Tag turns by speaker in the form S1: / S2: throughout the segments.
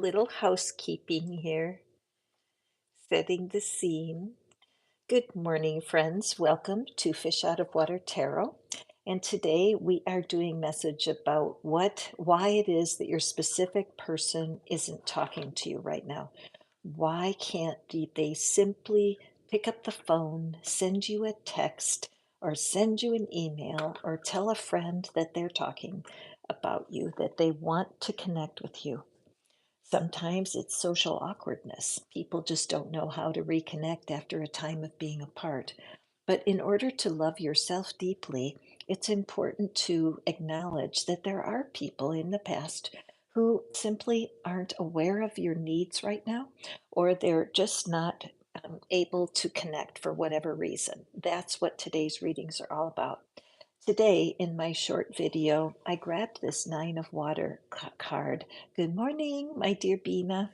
S1: Little housekeeping here, setting the scene. Good morning, friends. Welcome to Fish Out of Water Tarot. And today we are doing message about why it is that your specific person isn't talking to you right now. Why can't they simply pick up the phone, send you a text, or send you an email, or tell a friend that they're talking about you, that they want to connect with you? Sometimes it's social awkwardness. People just don't know how to reconnect after a time of being apart. But in order to love yourself deeply, it's important to acknowledge that there are people in the past who simply aren't aware of your needs right now, or they're just not able to connect for whatever reason. That's what today's readings are all about. Today, in my short video, I grabbed this Nine of Water card. Good morning, my dear Bina.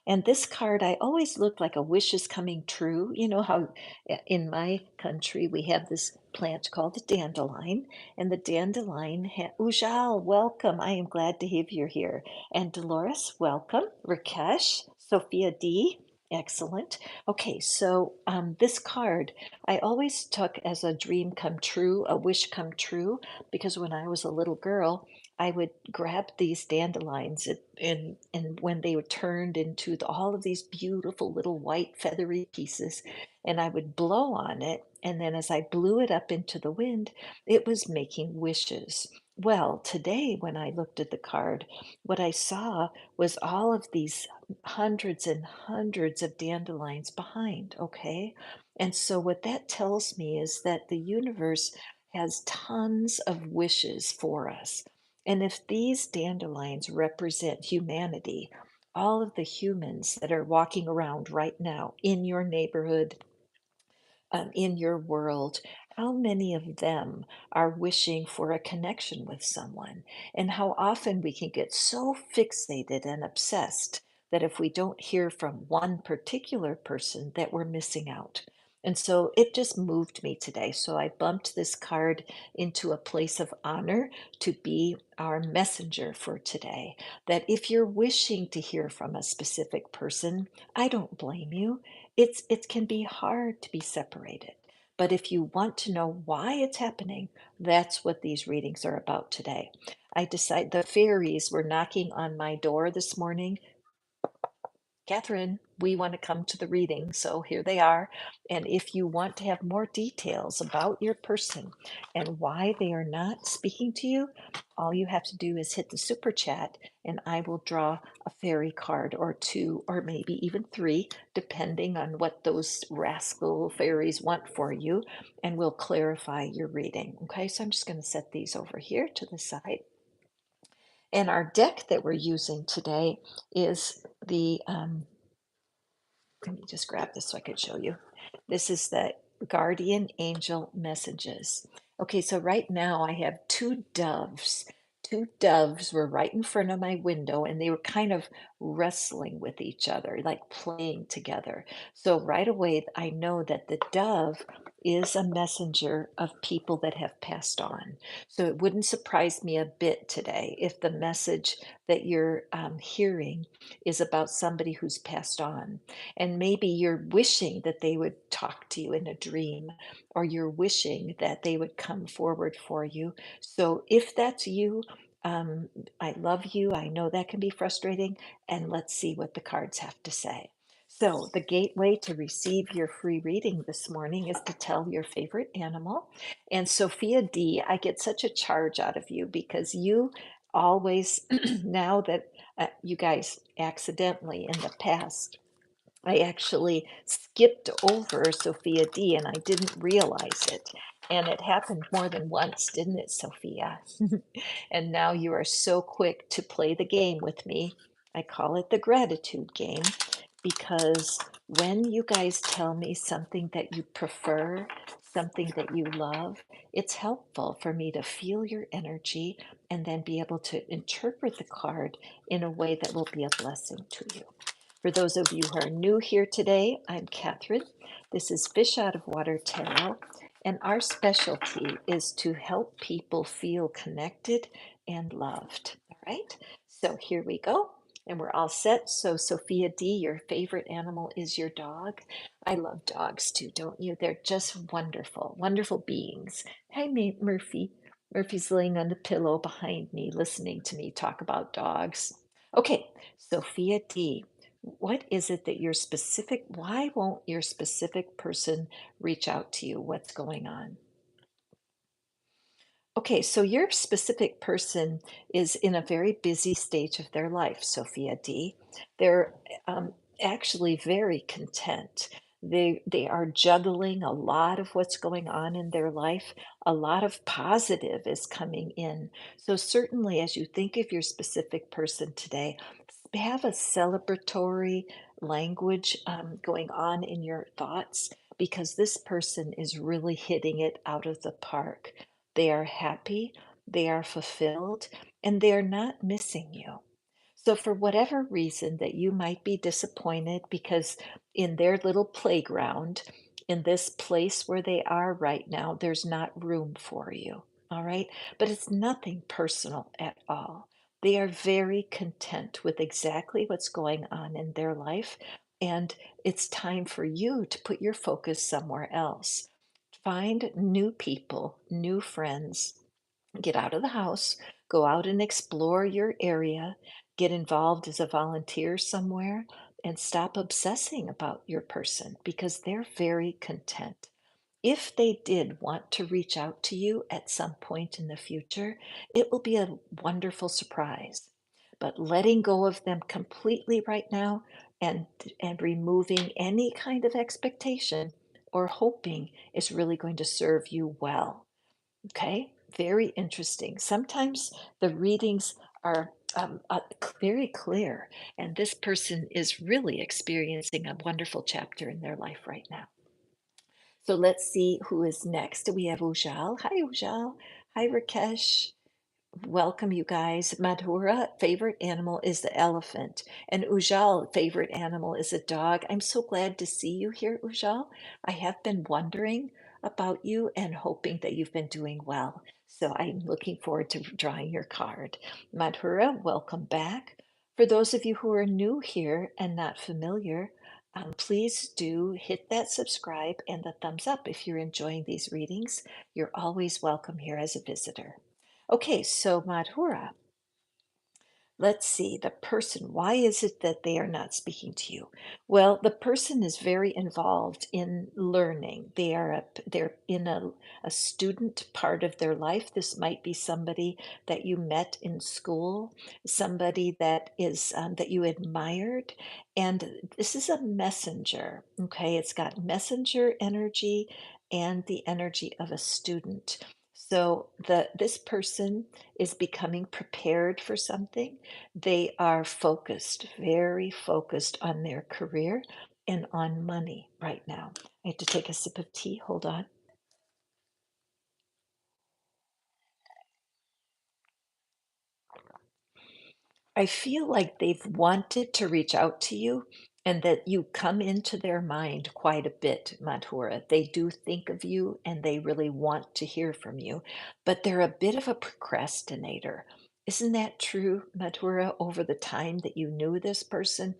S1: And this card, I always looked like a wish is coming true. You know how in my country we have this plant called a dandelion, and the dandelion, Ujal, welcome. I am glad to have you here. And Dolores, welcome. Rakesh, Sophia D, excellent. Okay, so this card I always took as a dream come true, a wish come true, because when I was a little girl, I would grab these dandelions and when they were turned into all of these beautiful little white feathery pieces, and I would blow on it. And then as I blew it up into the wind, it was making wishes. Well, today when I looked at the card, what I saw was all of these hundreds and hundreds of dandelions behind, okay? And so what that tells me is that the universe has tons of wishes for us. And if these dandelions represent humanity, all of the humans that are walking around right now in your neighborhood, in your world, how many of them are wishing for a connection with someone? And how often we can get so fixated and obsessed that if we don't hear from one particular person, that we're missing out. And so it just moved me today. So I bumped this card into a place of honor to be our messenger for today. That if you're wishing to hear from a specific person, I don't blame you. It can be hard to be separated. But if you want to know why it's happening, that's what these readings are about today. I decided the fairies were knocking on my door this morning. Catherine, we want to come to the reading, so here they are. And if you want to have more details about your person and why they are not speaking to you, all you have to do is hit the super chat and I will draw a fairy card or two, or maybe even three, depending on what those rascal fairies want for you, and we'll clarify your reading. Okay, so I'm just going to set these over here to the side. And our deck that we're using today is let me just grab this so I could show you. This is the Guardian Angel Messages. Okay, so right now I have two doves. Two doves were right in front of my window and they were kind of wrestling with each other, like playing together. So right away, I know that the dove is a messenger of people that have passed on. So it wouldn't surprise me a bit today if the message that you're hearing is about somebody who's passed on. And maybe you're wishing that they would talk to you in a dream, or you're wishing that they would come forward for you. So if that's you, um, I love you. I know that can be frustrating. And let's see what the cards have to say. So, the gateway to receive your free reading this morning is to tell your favorite animal. And Sophia D, I get such a charge out of you because you always, now that you guys accidentally in the past, I actually skipped over Sophia D and I didn't realize it. And it happened more than once, didn't it, Sophia? And now you are so quick to play the game with me. I call it the gratitude game because when you guys tell me something that you prefer, something that you love, it's helpful for me to feel your energy and then be able to interpret the card in a way that will be a blessing to you. For those of you who are new here today, I'm Catherine. This is Fish Out of Water Tarot, and our specialty is to help people feel connected and loved. All right, so here we go. And we're all set. So, Sophia D, your favorite animal is your dog. I love dogs too, don't you? They're just wonderful, wonderful beings. Hi, Murphy. Murphy's laying on the pillow behind me, listening to me talk about dogs. Okay, Sophia D, what is it that your specific, why won't your specific person reach out to you? What's going on? Okay, so your specific person is in a very busy stage of their life, Sophia D. They're um, actually very content. They are juggling a lot of what's going on in their life. A lot of positive is coming in. So certainly, as you think of your specific person today, have a celebratory language going on in your thoughts because this person is really hitting it out of the park. They are happy, they are fulfilled, and they are not missing you. So, for whatever reason that you might be disappointed because in their little playground, in this place where they are right now, there's not room for you. All right. But it's nothing personal at all. They are very content with exactly what's going on in their life. And it's time for you to put your focus somewhere else. Find new people, new friends, get out of the house, go out and explore your area, get involved as a volunteer somewhere, and stop obsessing about your person because they're very content. If they did want to reach out to you at some point in the future, it will be a wonderful surprise. But letting go of them completely right now and removing any kind of expectation or hoping is really going to serve you well. Okay, very interesting. Sometimes the readings are very clear, and this person is really experiencing a wonderful chapter in their life right now. So let's see who is next. We have Ujal. Hi, Ujal. Hi, Rakesh. Welcome, you guys. Madura, favorite animal is the elephant, and Ujal, favorite animal is a dog. I'm so glad to see you here, Ujal. I have been wondering about you and hoping that you've been doing well. So I'm looking forward to drawing your card. Madhura, welcome back. For those of you who are new here and not familiar, please do hit that subscribe and the thumbs up if you're enjoying these readings. You're always welcome here as a visitor. Okay, so Madhura, let's see, the person, why is it that they are not speaking to you? Well, the person is very involved in learning. They're in a student part of their life. This might be somebody that you met in school, somebody that is that you admired, and this is a messenger. Okay, it's got messenger energy and the energy of a student. So this person is becoming prepared for something. They are focused, very focused on their career and on money right now. I have to take a sip of tea. Hold on. I feel like they've wanted to reach out to you and that you come into their mind quite a bit, Madhura. They do think of you and they really want to hear from you, but they're a bit of a procrastinator. Isn't that true, Madhura, over the time that you knew this person?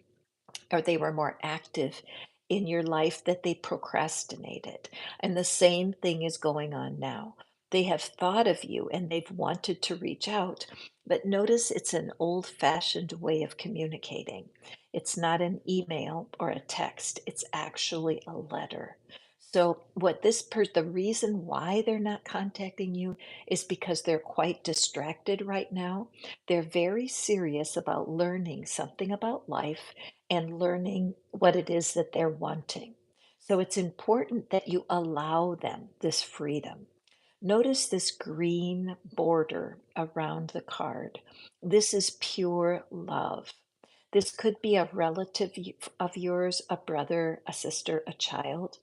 S1: Or they were more active in your life that they procrastinated. And the same thing is going on now. They have thought of you and they've wanted to reach out, but notice it's an old fashioned way of communicating. It's not an email or a text, it's actually a letter. So, the reason why they're not contacting you is because they're quite distracted right now. They're very serious about learning something about life and learning what it is that they're wanting. So it's important that you allow them this freedom. Notice this green border around the card. This is pure love. This could be a relative of yours, a brother, a sister, a child.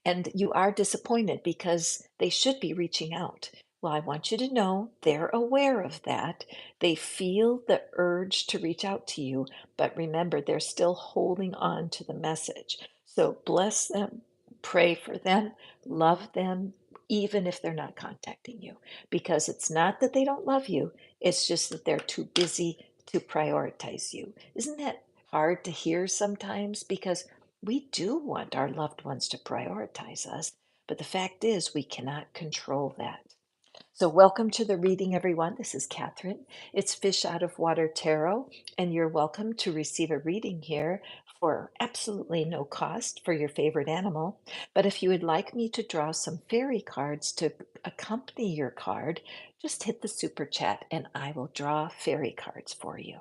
S1: And you are disappointed because they should be reaching out. Well, I want you to know they're aware of that. They feel the urge to reach out to you, but remember, they're still holding on to the message. So bless them, pray for them, love them, even if they're not contacting you, because it's not that they don't love you, it's just that they're too busy to prioritize you. Isn't that hard to hear sometimes? Because we do want our loved ones to prioritize us, but the fact is we cannot control that. So, welcome to the reading, everyone. This is Catherine. It's Fish Out of Water Tarot, and you're welcome to receive a reading here for absolutely no cost for your favorite animal. But if you would like me to draw some fairy cards to accompany your card, just hit the super chat and I will draw fairy cards for you.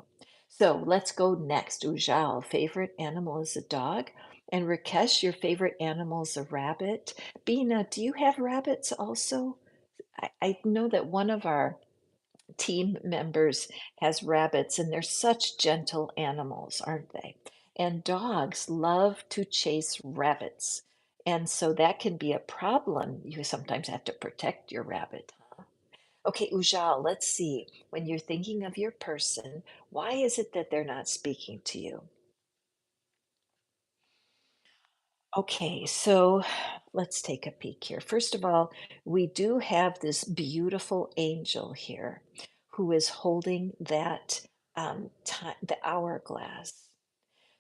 S1: So, let's go next. Ujal, favorite animal is a dog. And Rakesh, your favorite animal is a rabbit. Bina, do you have rabbits also? I know that one of our team members has rabbits, and they're such gentle animals, aren't they? And dogs love to chase rabbits. And so that can be a problem. You sometimes have to protect your rabbit. Okay, Ujal, let's see. When you're thinking of your person, why is it that they're not speaking to you? Okay, so let's take a peek here. First of all, we do have this beautiful angel here who is holding that time, the hourglass.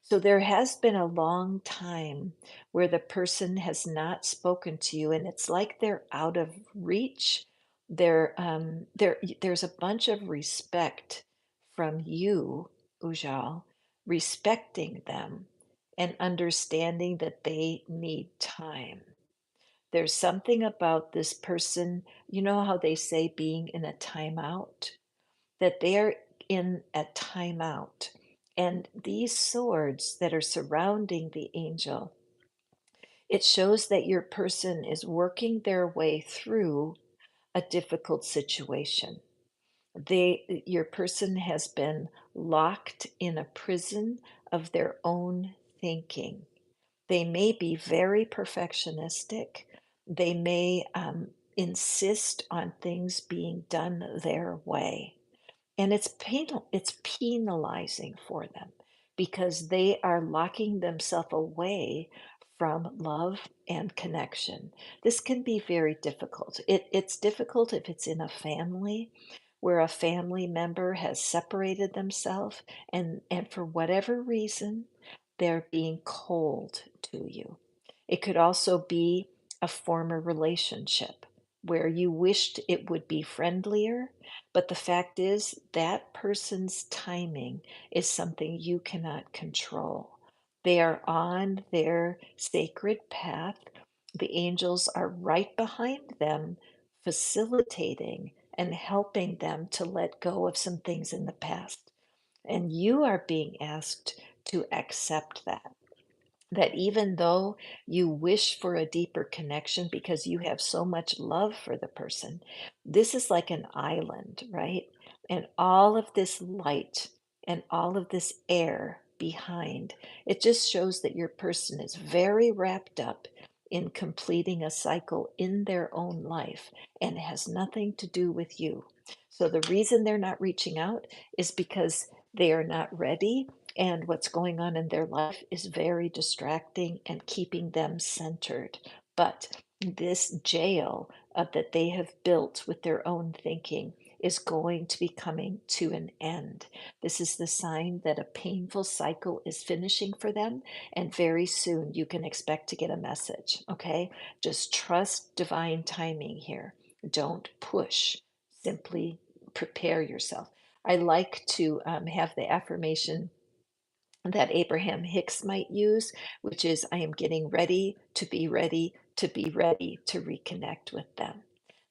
S1: So there has been a long time where the person has not spoken to you, and it's like they're out of reach. There's a bunch of respect from you, Ujal, respecting them and understanding that they need time. There's something about this person, you know how they say being in a timeout? That they're in a timeout. And these swords that are surrounding the angel, it shows that your person is working their way through a difficult situation. Your person has been locked in a prison of their own thinking. They may be very perfectionistic. They may insist on things being done their way. And it's penalizing for them because they are locking themselves away from love and connection. This can be very difficult. It's difficult if it's in a family where a family member has separated themselves and for whatever reason, they're being cold to you. It could also be a former relationship where you wished it would be friendlier, but the fact is that person's timing is something you cannot control. They are on their sacred path. The angels are right behind them, facilitating and helping them to let go of some things in the past. And you are being asked to accept that even though you wish for a deeper connection because you have so much love for the person, this is like an island, right? And all of this light and all of this air behind, it just shows that your person is very wrapped up in completing a cycle in their own life and has nothing to do with you. So the reason they're not reaching out is because they are not ready and what's going on in their life is very distracting and keeping them centered. But this jail that they have built with their own thinking is going to be coming to an end. This is the sign that a painful cycle is finishing for them, and very soon you can expect to get a message. Okay? Just trust divine timing here. Don't push, simply prepare yourself. I like to have the affirmation that Abraham Hicks might use, which is I am getting ready to be ready to be ready to reconnect with them.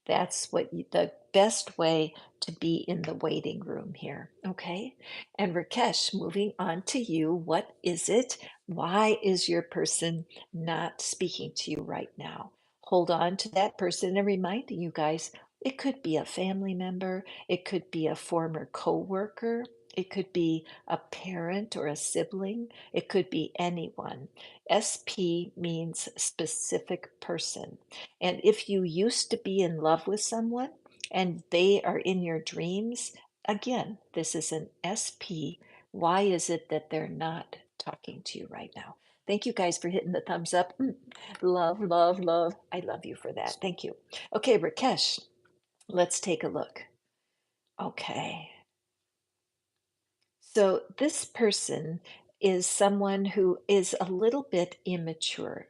S1: That's the best way to be in the waiting room here. Okay. And Rakesh, moving on to you, what is it? Why is your person not speaking to you right now? Hold on to that person and reminding you guys it could be a family member, it could be a former coworker, it could be a parent or a sibling, it could be anyone. SP means specific person. And if you used to be in love with someone and they are in your dreams, again, this is an SP. Why is it that they're not talking to you right now? Thank you guys for hitting the thumbs up. Love, love, love. I love you for that. Thank you. Okay, Rakesh, let's take a look. Okay. So this person is someone who is a little bit immature.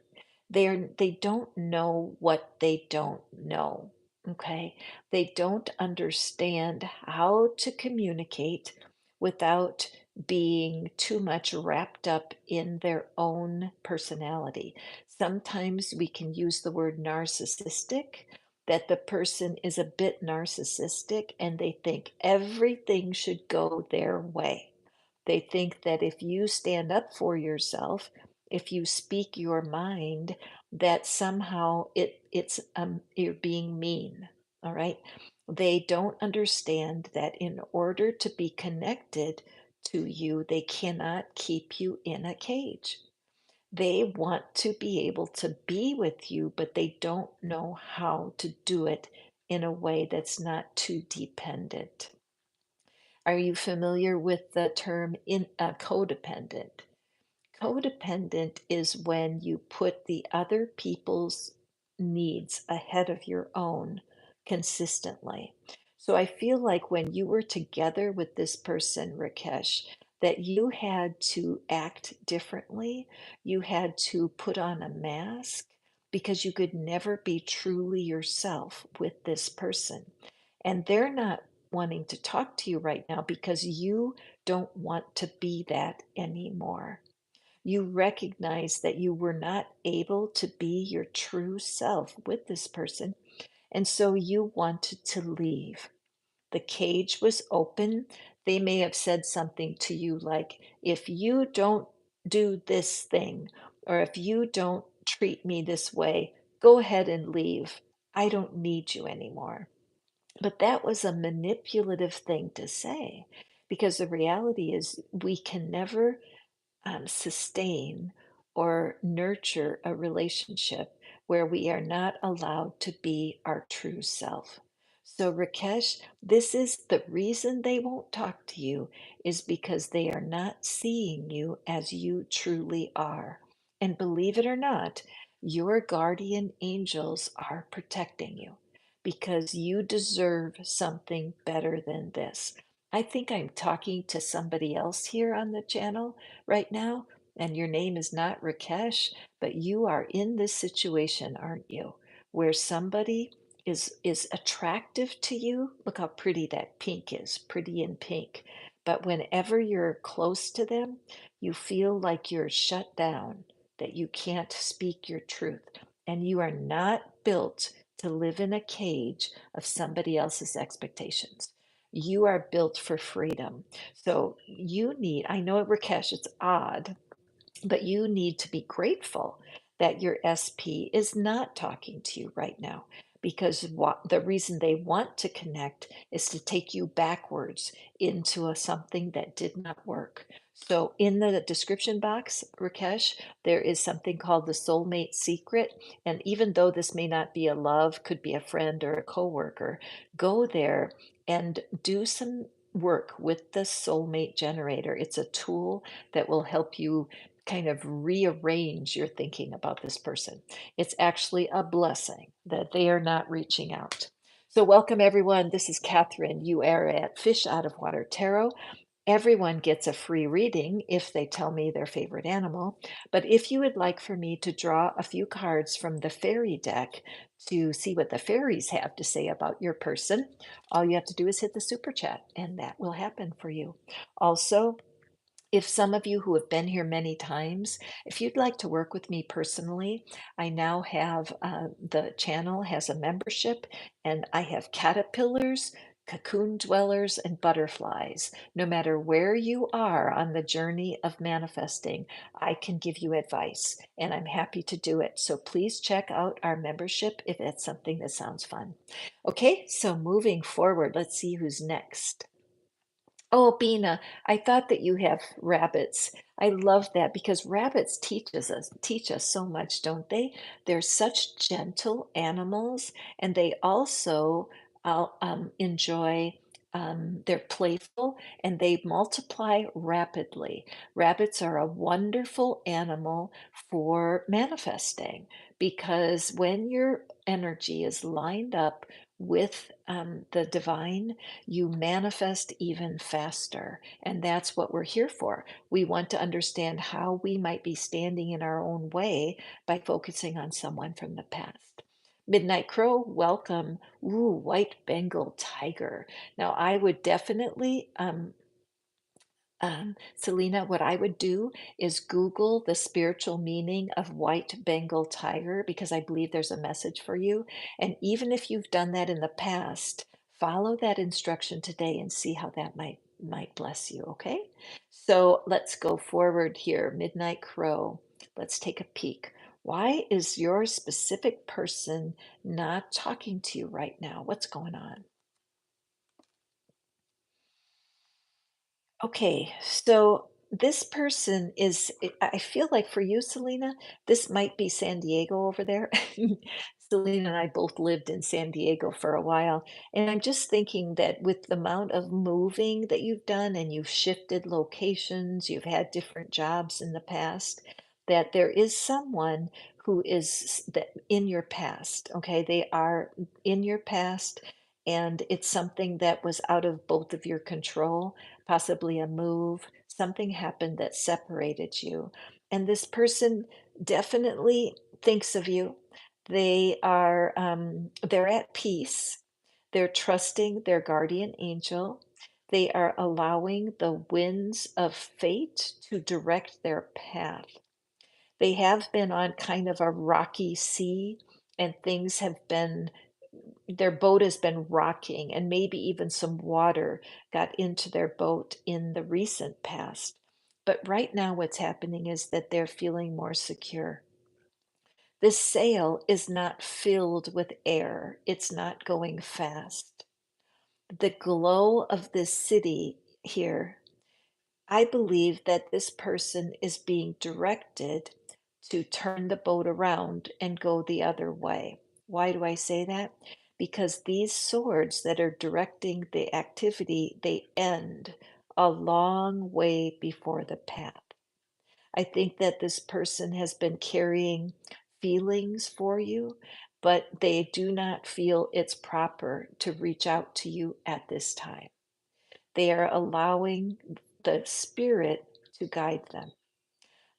S1: They don't know what they don't know. Okay. They don't understand how to communicate without being too much wrapped up in their own personality. Sometimes we can use the word narcissistic, that the person is a bit narcissistic and they think everything should go their way. They think that if you stand up for yourself, if you speak your mind, that somehow it's you're being mean. All right. They don't understand that in order to be connected to you, they cannot keep you in a cage. They want to be able to be with you, but they don't know how to do it in a way that's not too dependent. Are you familiar with the term codependent? Codependent is when you put the other people's needs ahead of your own consistently. So I feel like when you were together with this person, Rakesh, that you had to act differently. You had to put on a mask because you could never be truly yourself with this person. And they're not wanting to talk to you right now because you don't want to be that anymore. You recognize that you were not able to be your true self with this person, and so you wanted to leave. The cage was open. They may have said something to you like, if you don't do this thing, or if you don't treat me this way, go ahead and leave. I don't need you anymore. But that was a manipulative thing to say because the reality is we can never sustain or nurture a relationship where we are not allowed to be our true self. So, Rakesh, this is the reason they won't talk to you is because they are not seeing you as you truly are. And believe it or not, your guardian angels are protecting you because you deserve something better than this. I think I'm talking to somebody else here on the channel right now, and your name is not Rakesh, but you are in this situation, aren't you? Where somebody is attractive to you. Look how pretty that pink is, pretty in pink. But whenever you're close to them, you feel like you're shut down, that you can't speak your truth, and you are not built to live in a cage of somebody else's expectations. You are built for freedom. So you need, I know Rakesh, it's odd, but you need to be grateful that your SP is not talking to you right now because the reason they want to connect is to take you backwards into something that did not work. So in the description box, Rakesh, there is something called the soulmate secret. And even though this may not be a love, could be a friend or a coworker, go there and do some work with the soulmate generator. It's a tool that will help you kind of rearrange your thinking about this person. It's actually a blessing that they are not reaching out. So, welcome everyone. This is Catherine. You are at Fish Out of Water Tarot. Everyone gets a free reading if they tell me their favorite animal. But if you would like for me to draw a few cards from the fairy deck to see what the fairies have to say about your person, all you have to do is hit the super chat and that will happen for you. Also, if some of you who have been here many times, if you'd like to work with me personally, I now have the channel has a membership and I have caterpillars, cocoon dwellers, and butterflies. No matter where you are on the journey of manifesting, I can give you advice and I'm happy to do it. So please check out our membership if it's something that sounds fun. Okay, so moving forward, let's see who's next. Oh, Bina, I thought that you have rabbits. I love that because rabbits teach us so much, don't they? They're such gentle animals, and they also enjoy. They're playful and they multiply rapidly. Rabbits are a wonderful animal for manifesting because when your energy is lined up with the divine, you manifest even faster. And that's what we're here for. We want to understand how we might be standing in our own way by focusing on someone from the past. Midnight Crow, welcome. Ooh, white Bengal tiger. Now, I would definitely Selena, what I would do is Google the spiritual meaning of white Bengal tiger because I believe there's a message for you. And even if you've done that in the past, follow that instruction today and see how that might bless you, okay? So let's go forward here. Midnight Crow. Let's take a peek. Why is your specific person not talking to you right now? What's going on? Okay, so this person is, I feel like for you, Selena, this might be San Diego over there. Selena and I both lived in San Diego for a while, and I'm just thinking that with the amount of moving that you've done and you've shifted locations, you've had different jobs in the past, that there is someone who is that in your past, okay? They are in your past, and it's something that was out of both of your control, possibly a move, something happened that separated you. And this person definitely thinks of you. They're at peace. They're trusting their guardian angel. They are allowing the winds of fate to direct their path. They have been on kind of a rocky sea, and things have been their boat has been rocking, and maybe even some water got into their boat in the recent past. But right now, what's happening is that they're feeling more secure. This sail is not filled with air, it's not going fast. The glow of this city here, I believe that this person is being directed to turn the boat around and go the other way. Why do I say that? Because these swords that are directing the activity, they end a long way before the path. I think that this person has been carrying feelings for you, but they do not feel it's proper to reach out to you at this time. They are allowing the spirit to guide them.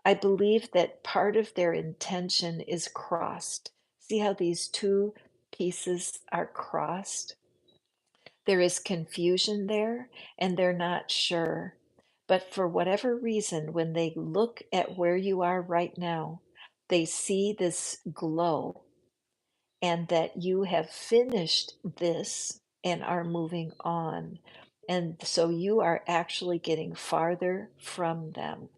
S1: I believe that part of their intention is crossed. See how these two pieces are crossed? There is confusion there, and they're not sure. But for whatever reason, when they look at where you are right now, they see this glow and that you have finished this and are moving on. And so you are actually getting farther from them.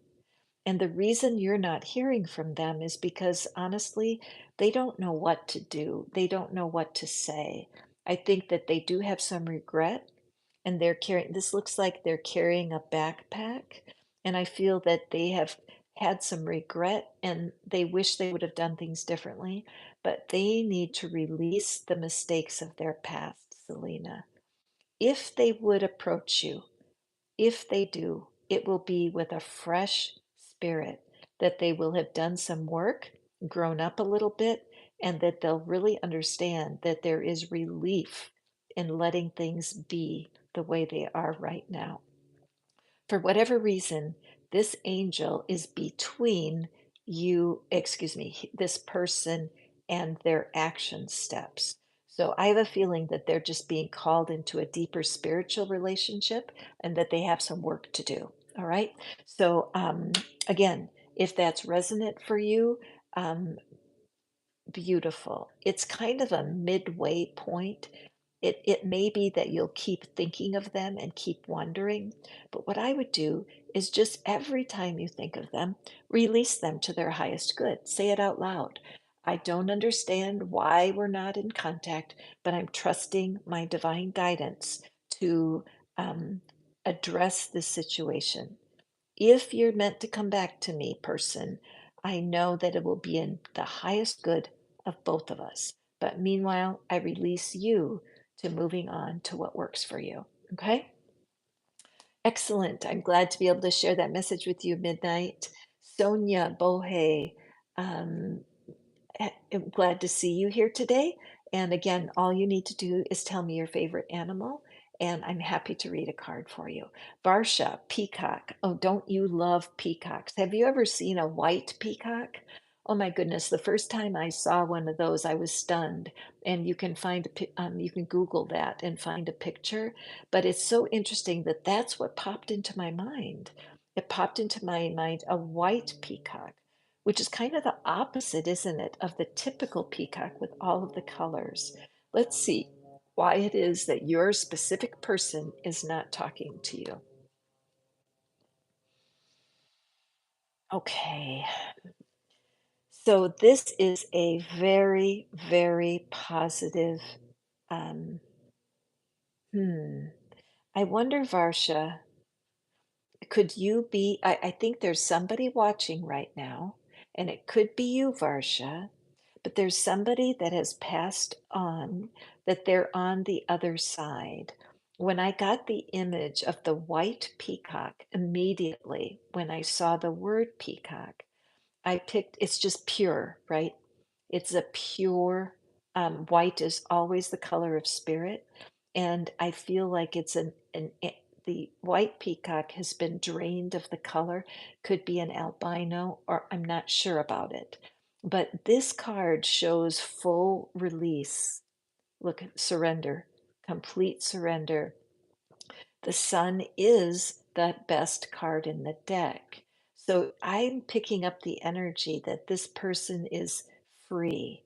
S1: And the reason you're not hearing from them is because honestly, they don't know what to do. They don't know what to say. I think that they do have some regret, and they're carrying, this looks like they're carrying a backpack. And I feel that they have had some regret and they wish they would have done things differently, but they need to release the mistakes of their past, Selena. If they would approach you, if they do, it will be with a fresh spirit that they will have done some work, grown up a little bit, and that they'll really understand that there is relief in letting things be the way they are right now. For whatever reason, this angel is between you, excuse me, this person and their action steps. So I have a feeling that they're just being called into a deeper spiritual relationship and that they have some work to do. All right. So again, if that's resonant for you, um, beautiful. It's kind of a midway point. It may be that you'll keep thinking of them and keep wondering, but what I would do is just every time you think of them, release them to their highest good. Say it out loud. I don't understand why we're not in contact, but I'm trusting my divine guidance to um, address this situation. If you're meant to come back to me, person, I know that it will be in the highest good of both of us. But meanwhile, I release you to moving on to what works for you. Okay? Excellent. I'm glad to be able to share that message with you, Midnight. Sonia Bohe, um, I'm glad to see you here today. And again, all you need to do is tell me your favorite animal, and I'm happy to read a card for you. Varsha, peacock. Oh, don't you love peacocks? Have you ever seen a white peacock? Oh my goodness, the first time I saw one of those, I was stunned. And you can you can Google that and find a picture. But it's so interesting that that's what popped into my mind. It popped into my mind a white peacock, which is kind of the opposite, isn't it, of the typical peacock with all of the colors. Let's see why it is that your specific person is not talking to you. Okay, so this is a very, very positive. Um, hmm. I wonder, Varsha, could you be? I think there's somebody watching right now, and it could be you, Varsha, but there's somebody that has passed on, that they're on the other side. When I got the image of the white peacock, immediately when I saw the word peacock, I picked, it's just pure, right? It's a pure, white is always the color of spirit. And I feel like it's the white peacock has been drained of the color, could be an albino, or I'm not sure about it. But this card shows full release. Look, surrender, complete surrender. The sun is the best card in the deck. So I'm picking up the energy that this person is free,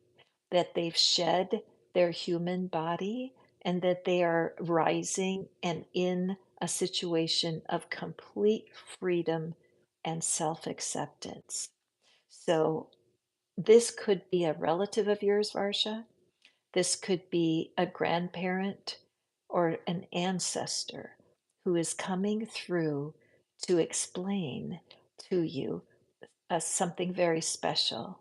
S1: that they've shed their human body, and that they are rising and in a situation of complete freedom and self acceptance. So this could be a relative of yours, Varsha. This could be a grandparent or an ancestor who is coming through to explain to you something very special.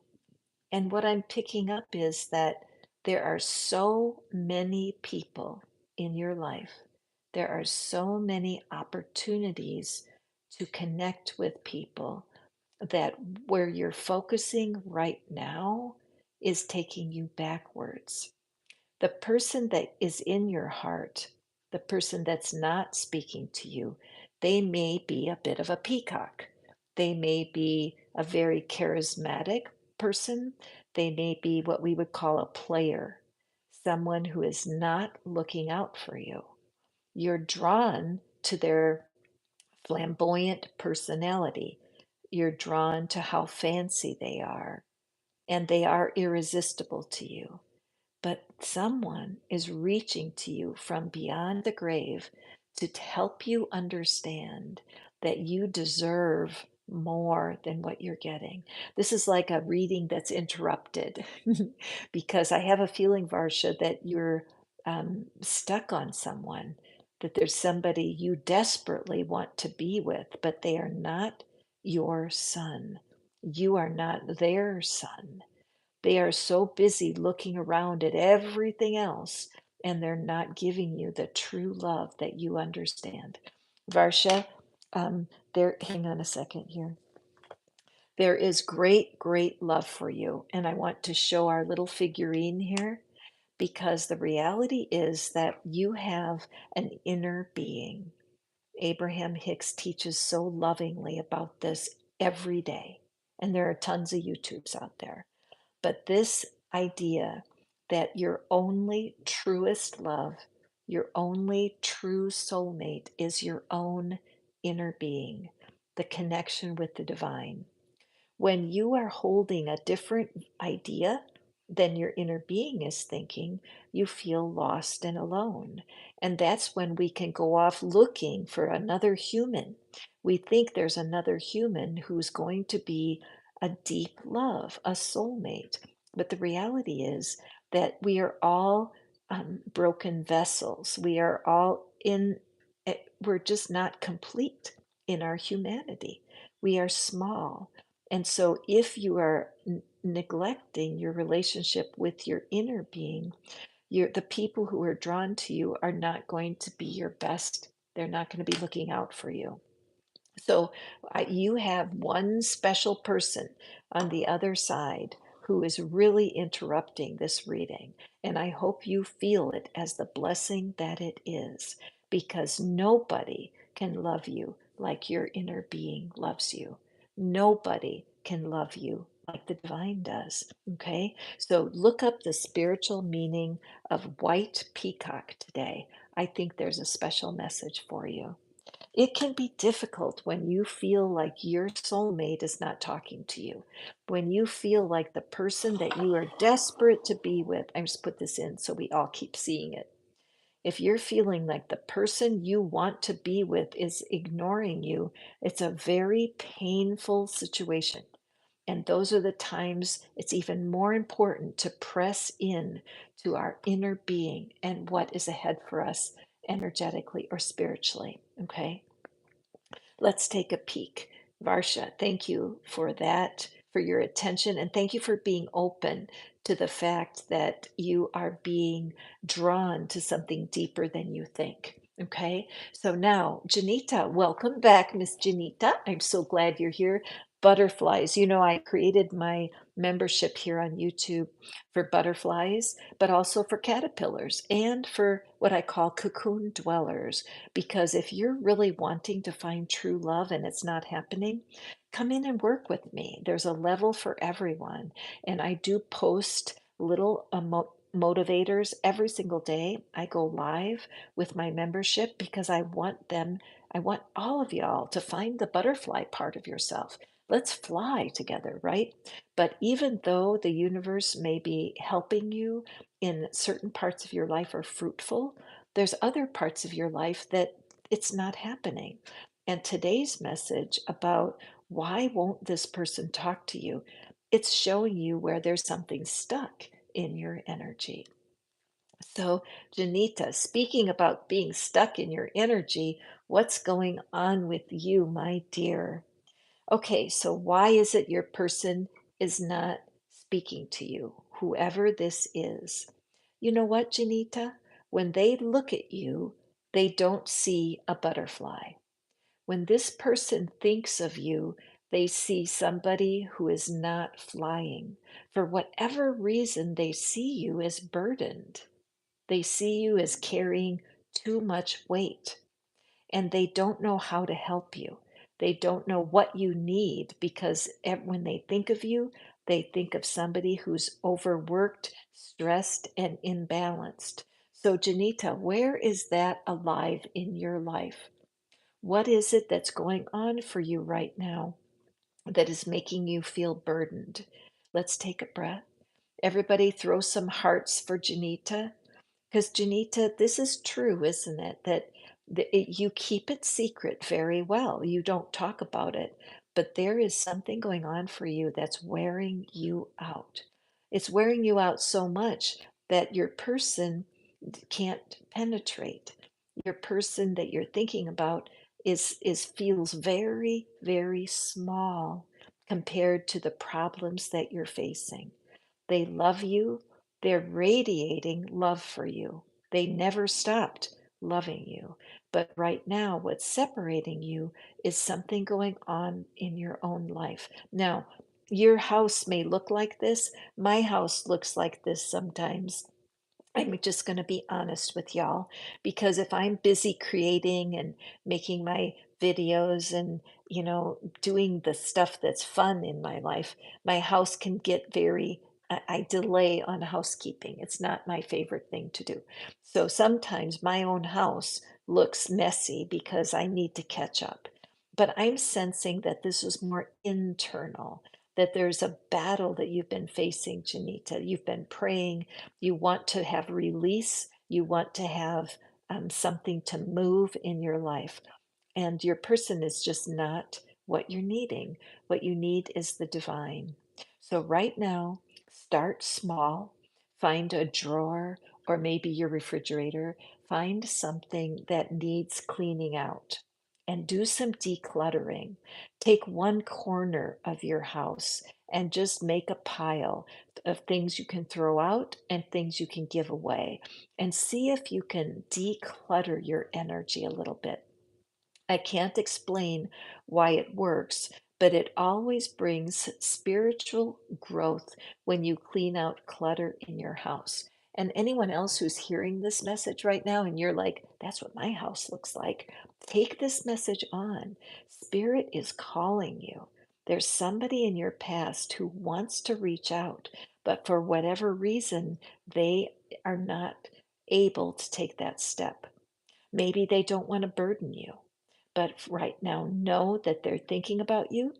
S1: And what I'm picking up is that there are so many people in your life, there are so many opportunities to connect with people, that where you're focusing right now is taking you backwards. The person that is in your heart, the person that's not speaking to you, they may be a bit of a peacock. They may be a very charismatic person. They may be what we would call a player, someone who is not looking out for you. You're drawn to their flamboyant personality. You're drawn to how fancy they are, and they are irresistible to you. But someone is reaching to you from beyond the grave to help you understand that you deserve more than what you're getting. This is like a reading that's interrupted because I have a feeling, Varsha, that you're stuck on someone, that there's somebody you desperately want to be with, but they are not your son. You are not their son. They are so busy looking around at everything else, and they're not giving you the true love that you understand. Varsha, hang on a second here. There is great, great love for you. And I want to show our little figurine here, because the reality is that you have an inner being. Abraham Hicks teaches so lovingly about this every day. And there are tons of YouTubes out there. But this idea that your only truest love, your only true soulmate is your own inner being, the connection with the divine. When you are holding a different idea than your inner being is thinking, you feel lost and alone. And that's when we can go off looking for another human. We think there's another human who's going to be a deep love, a soulmate. But the reality is that we are all broken vessels. We are all we're just not complete in our humanity. We are small, and so, if you are neglecting your relationship with your inner being, the people who are drawn to you are not going to be your best. They're not going to be looking out for you. So, you have one special person on the other side who is really interrupting this reading. And I hope you feel it as the blessing that it is, because nobody can love you like your inner being loves you. Nobody can love you like the divine does. Okay? So look up the spiritual meaning of white peacock today. I think there's a special message for you. It can be difficult when you feel like your soulmate is not talking to you, when you feel like the person that you are desperate to be with. I just put this in so we all keep seeing it. If you're feeling like the person you want to be with is ignoring you, it's a very painful situation. And those are the times it's even more important to press in to our inner being and what is ahead for us energetically or spiritually. Okay. Let's take a peek. Varsha, thank you for that, for your attention, and thank you for being open to the fact that you are being drawn to something deeper than you think. Okay, so now, Janita, welcome back, Miss Janita. I'm so glad you're here. Butterflies. You know, I created my membership here on YouTube for butterflies, but also for caterpillars and for what I call cocoon dwellers. Because if you're really wanting to find true love and it's not happening, come in and work with me. There's a level for everyone. And I do post little motivators every single day. I go live with my membership because I want all of y'all to find the butterfly part of yourself. Let's fly together, right? But even though the universe may be helping you in certain parts of your life are fruitful, there's other parts of your life that it's not happening. And today's message about why won't this person talk to you? It's showing you where there's something stuck in your energy. So, Janita, speaking about being stuck in your energy, what's going on with you, my dear? Okay, so why is it your person is not speaking to you, whoever this is? You know what, Janita? When they look at you, they don't see a butterfly. When this person thinks of you, they see somebody who is not flying. For whatever reason, they see you as burdened. They see you as carrying too much weight, and they don't know how to help you. They don't know what you need because when they think of you, they think of somebody who's overworked, stressed, and imbalanced. So, Janita, where is that alive in your life? What is it that's going on for you right now that is making you feel burdened? Let's take a breath. Everybody throw some hearts for Janita. Because Janita, this is true, isn't it? That you keep it secret very well. You don't talk about it, but there is something going on for you that's wearing you out. It's wearing you out so much that your person can't penetrate. Your person that you're thinking about is feels very, very small compared to the problems that you're facing. They love you. They're radiating love for you. They never stopped loving you. But right now, what's separating you is something going on in your own life. Now, your house may look like this. My house looks like this sometimes. I'm just going to be honest with y'all because if I'm busy creating and making my videos and, doing the stuff that's fun in my life, my house can get very, I delay on housekeeping. It's not my favorite thing to do. So sometimes my own house looks messy because I need to catch up. But I'm sensing that this is more internal, that there's a battle that you've been facing, Janita. You've been praying, you want to have release, you want to have something to move in your life, and your person is just not what you're needing. What you need is the divine. So right now, start small. Find a drawer or maybe your refrigerator. Find something that needs cleaning out and do some decluttering. Take one corner of your house and just make a pile of things you can throw out and things you can give away, and see if you can declutter your energy a little bit. I can't explain why it works, but it always brings spiritual growth when you clean out clutter in your house. And anyone else who's hearing this message right now, and you're like, that's what my house looks like, take this message on. Spirit is calling you. There's somebody in your past who wants to reach out, but for whatever reason, they are not able to take that step. Maybe they don't want to burden you, but right now, know that they're thinking about you,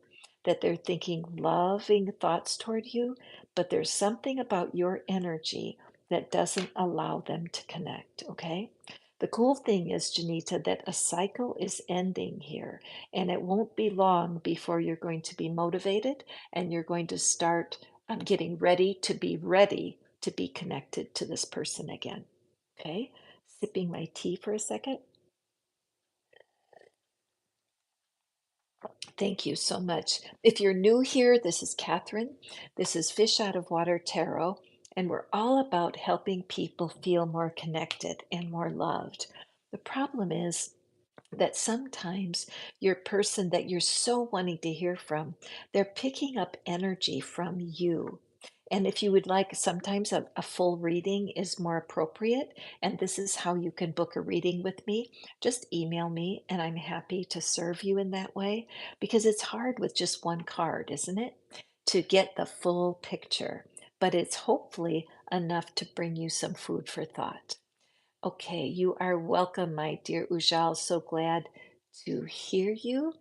S1: that they're thinking loving thoughts toward you, but there's something about your energy that doesn't allow them to connect, okay? The cool thing is, Janita, that a cycle is ending here, and it won't be long before you're going to be motivated and you're going to start getting ready to be connected to this person again. Okay, sipping my tea for a second. Thank you so much. If you're new here, this is Catherine. This is Fish Out of Water Tarot, and we're all about helping people feel more connected and more loved. The problem is that sometimes your person that you're so wanting to hear from, they're picking up energy from you. And if you would like, sometimes a full reading is more appropriate. And this is how you can book a reading with me. Just email me, and I'm happy to serve you in that way because it's hard with just one card, isn't it? To get the full picture. But it's hopefully enough to bring you some food for thought. Okay, you are welcome, my dear Ujal. So glad to hear you.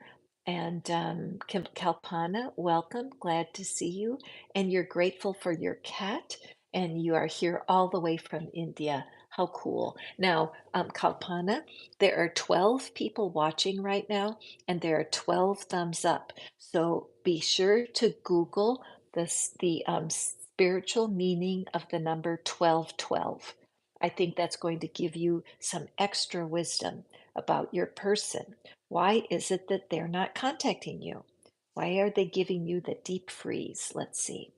S1: And Kalpana, welcome. Glad to see you. And you're grateful for your cat, and you are here all the way from India. How cool. Now, Kalpana, there are 12 people watching right now, and there are 12 thumbs up. So be sure to Google the spiritual meaning of the number 1212. I think that's going to give you some extra wisdom about your person. Why is it that they're not contacting you? Why are they giving you the deep freeze? Let's see.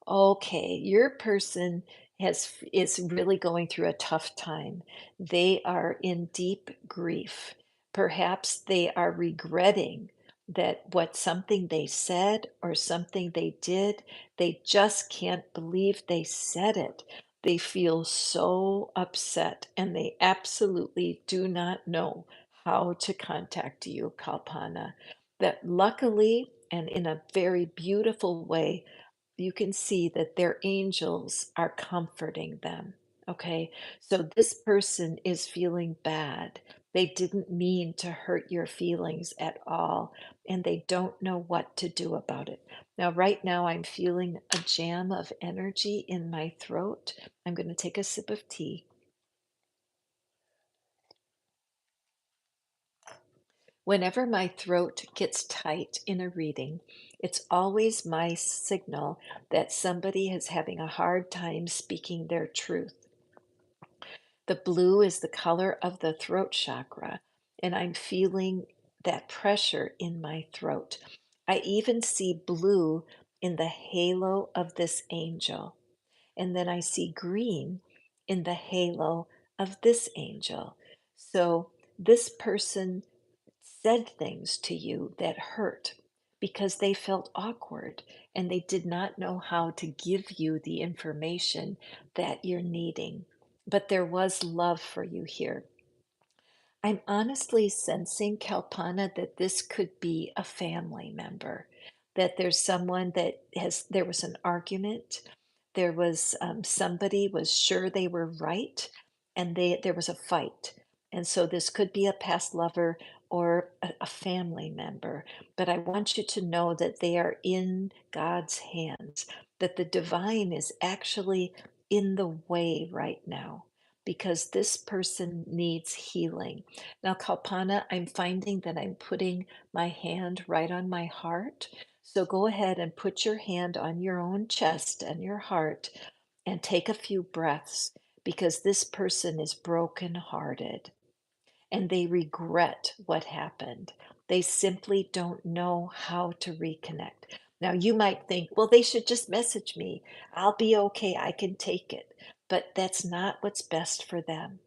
S1: Okay, your person is really going through a tough time. They are in deep grief. Perhaps they are regretting that what something they said or something they did, they just can't believe they said it. They feel so upset and they absolutely do not know how to contact you, Kalpana. That luckily and in a very beautiful way, you can see that their angels are comforting them. Okay, so this person is feeling bad. They didn't mean to hurt your feelings at all, and they don't know what to do about it. Now, right now, I'm feeling a jam of energy in my throat. I'm going to take a sip of tea. Whenever my throat gets tight in a reading, it's always my signal that somebody is having a hard time speaking their truth. The blue is the color of the throat chakra, and I'm feeling that pressure in my throat. I even see blue in the halo of this angel, and then I see green in the halo of this angel. So this person said things to you that hurt because they felt awkward and they did not know how to give you the information that you're needing. But there was love for you here. I'm honestly sensing, Kalpana, that this could be a family member, that there's someone that there was an argument, there was somebody was sure they were right, and there was a fight. And so this could be a past lover or a family member. But I want you to know that they are in God's hands, that the divine is actually in the way right now because this person needs healing. Now, Kalpana, I'm finding that I'm putting my hand right on my heart. So go ahead and put your hand on your own chest and your heart and take a few breaths because this person is brokenhearted and they regret what happened. They simply don't know how to reconnect. Now, you might think, well, they should just message me. I'll be okay. I can take it. But that's not what's best for them.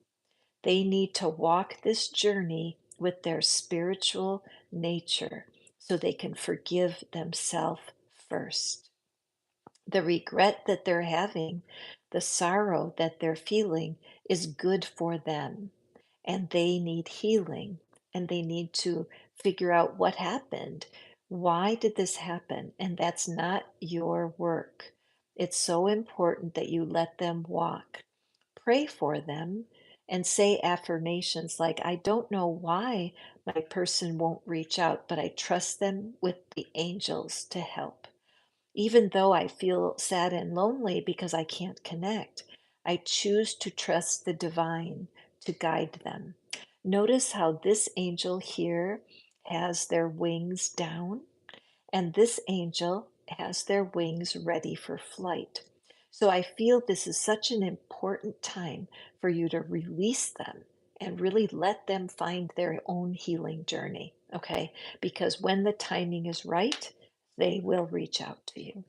S1: They need to walk this journey with their spiritual nature so they can forgive themselves first. The regret that they're having, the sorrow that they're feeling is good for them. And they need healing and they need to figure out what happened. Why did this happen? And that's not your work. It's so important that you let them walk. Pray for them and say affirmations like, I don't know why my person won't reach out, but I trust them with the angels to help. Even though I feel sad and lonely because I can't connect, I choose to trust the divine to guide them. Notice how this angel here has their wings down, and this angel has their wings ready for flight. So I feel this is such an important time for you to release them and really let them find their own healing journey, okay? Because when the timing is right, they will reach out to you.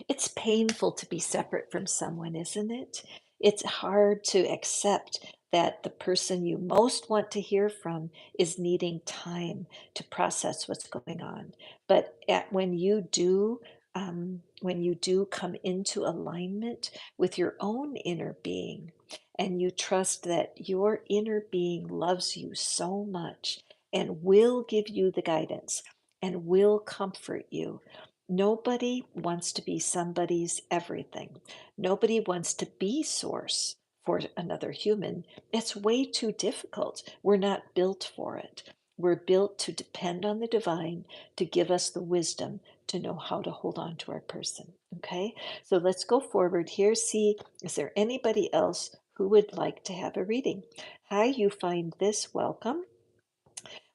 S1: It's painful to be separate from someone, isn't it? It's hard to accept that the person you most want to hear from is needing time to process what's going on. But when you do come into alignment with your own inner being, and you trust that your inner being loves you so much and will give you the guidance and will comfort you. Nobody wants to be somebody's everything. Nobody wants to be source for another human. It's way too difficult. We're not built for it. We're built to depend on the divine to give us the wisdom to know how to hold on to our person. Okay, so let's go forward here. See, is there anybody else who would like to have a reading? Hi, you find this. Welcome.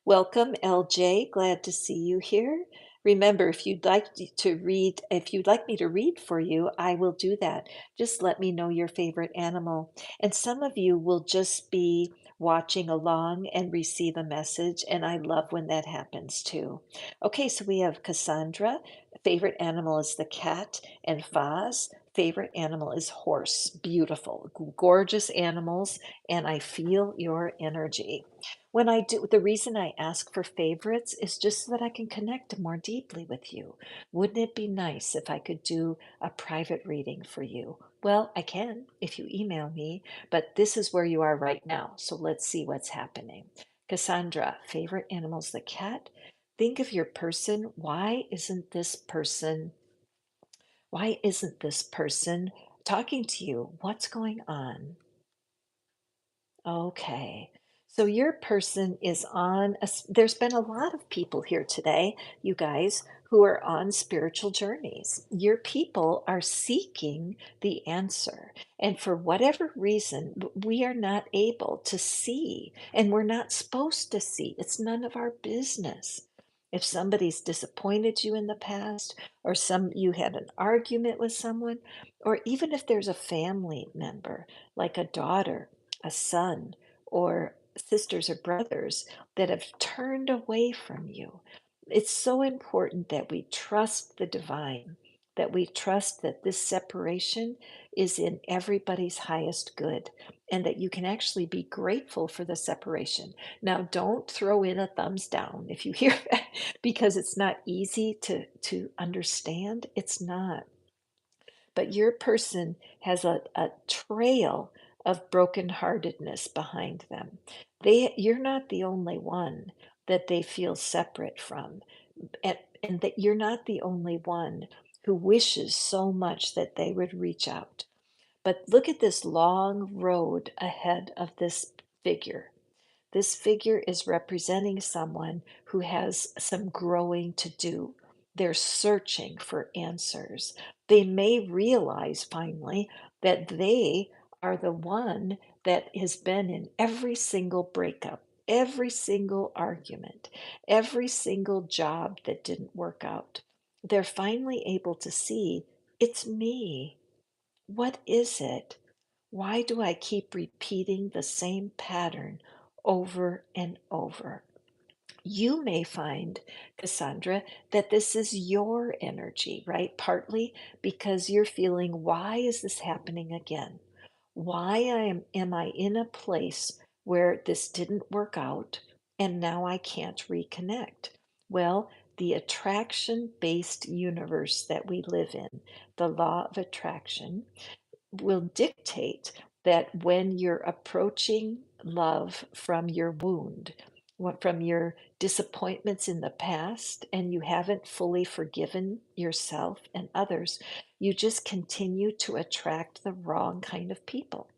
S1: Welcome, LJ. Glad to see you here. Remember, if you'd like me to read for you, I will do that. Just let me know your favorite animal. And some of you will just be watching along and receive a message, and I love when that happens too. Okay, so we have Cassandra. Favorite animal is the cat, and Faz. Favorite animal is horse. Beautiful, gorgeous animals, and I feel your energy. When I do, the reason I ask for favorites is just so that I can connect more deeply with you. Wouldn't it be nice if I could do a private reading for you? Well, I can if you email me, but this is where you are right now. So let's see what's happening. Cassandra, favorite animal's the cat. Think of your person. Why isn't this person talking to you? What's going on? Okay. So your person is there's been a lot of people here today, you guys, who are on spiritual journeys. Your people are seeking the answer. And for whatever reason, we are not able to see, and we're not supposed to see. It's none of our business. If somebody's disappointed you in the past, or you had an argument with someone, or even if there's a family member, like a daughter, a son, or sisters or brothers that have turned away from you. It's so important that we trust the divine, that we trust that this separation is in everybody's highest good, and that you can actually be grateful for the separation. Now, don't throw in a thumbs down if you hear that, because it's not easy to understand. It's not. But your person has a trail of brokenheartedness behind them. You're not the only one that they feel separate from, and that you're not the only one who wishes so much that they would reach out. But look at this long road ahead of this figure. This figure is representing someone who has some growing to do. They're searching for answers. They may realize finally that they are the one that has been in every single breakup, every single argument, every single job that didn't work out. They're finally able to see it's me. What is it? Why do I keep repeating the same pattern over and over? You may find, Cassandra, that this is your energy, right? Partly because you're feeling, why is this happening again? Why am I in a place where this didn't work out? and now I can't reconnect. Well, the attraction based universe that we live in, the law of attraction, will dictate that when you're approaching love from your wound, from your disappointments in the past, and you haven't fully forgiven yourself and others, you just continue to attract the wrong kind of people.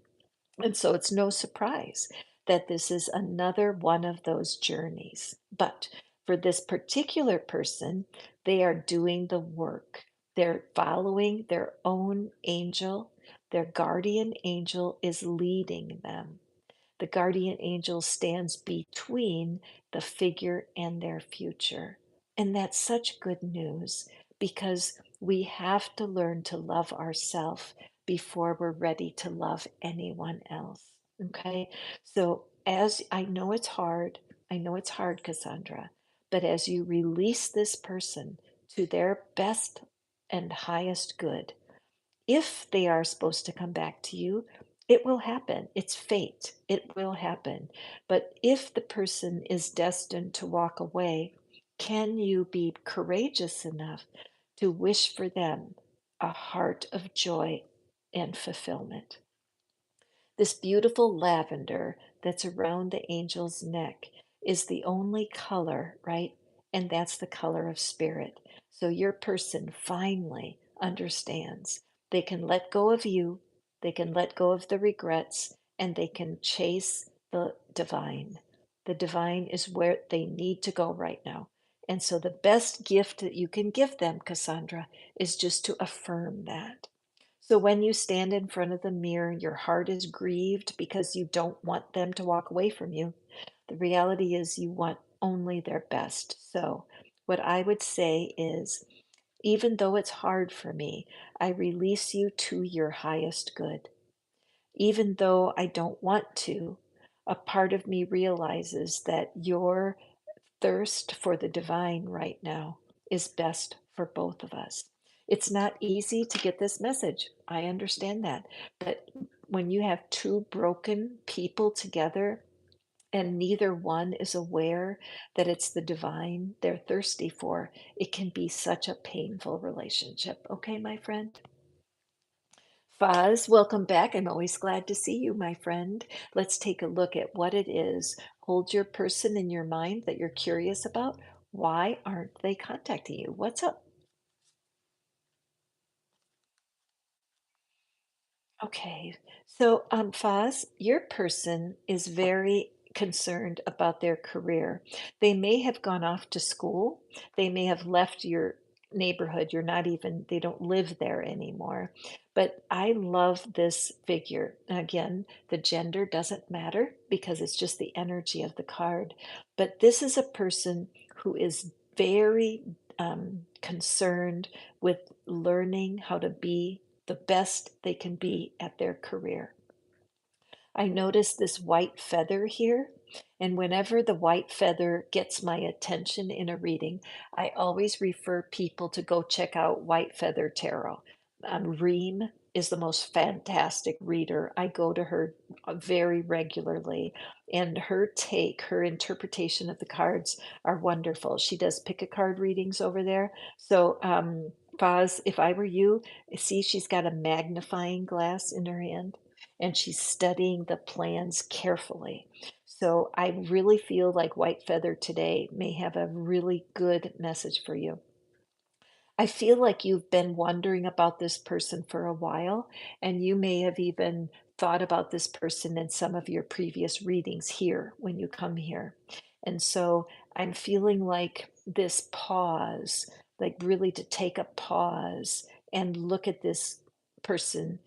S1: And so it's no surprise that this is another one of those journeys. But for this particular person, they are doing the work. They're following their own angel. Their guardian angel is leading them. The guardian angel stands between the figure and their future. And that's such good news because we have to learn to love ourselves before we're ready to love anyone else. Okay? So, as I know it's hard, Cassandra, but as you release this person to their best and highest good, if they are supposed to come back to you, it will happen. It's fate. It will happen. But if the person is destined to walk away, can you be courageous enough to wish for them a heart of joy and fulfillment? This beautiful lavender that's around the angel's neck is the only color, right? And that's the color of spirit. So your person finally understands they can let go of you, they can let go of the regrets, and they can chase the divine. The divine is where they need to go right now. And so the best gift that you can give them, Cassandra, is just to affirm that. So when you stand in front of the mirror, your heart is grieved because you don't want them to walk away from you. The reality is you want only their best. So what I would say is, even though it's hard for me, I release you to your highest good. Even though I don't want to, a part of me realizes that your thirst for the divine right now is best for both of us. It's not easy to get this message. I understand that. But when you have two broken people together and neither one is aware that it's the divine they're thirsty for, it can be such a painful relationship. Okay, my friend? Faz, welcome back. I'm always glad to see you, my friend. Let's take a look at what it is. Hold your person in your mind that you're curious about. Why aren't they contacting you? What's up? Okay, so Faz, your person is very concerned about their career. They may have gone off to school. They may have left your neighborhood. You're not even, they don't live there anymore. But I love this figure. Again, the gender doesn't matter because it's just the energy of the card. But this is a person who is very concerned with learning how to be the best they can be at their career. I notice this white feather here, and whenever the white feather gets my attention in a reading, I always refer people to go check out White Feather Tarot. Reem is the most fantastic reader. I go to her very regularly, and her take, her interpretation of the cards are wonderful. She does pick a card readings over there. So, Faz, if I were you, see, she's got a magnifying glass in her hand and she's studying the plans carefully. So I really feel like White Feather today may have a really good message for you. I feel like you've been wondering about this person for a while, and you may have even thought about this person in some of your previous readings here when you come here. And so I'm feeling like this pause, like really to take a pause and look at this person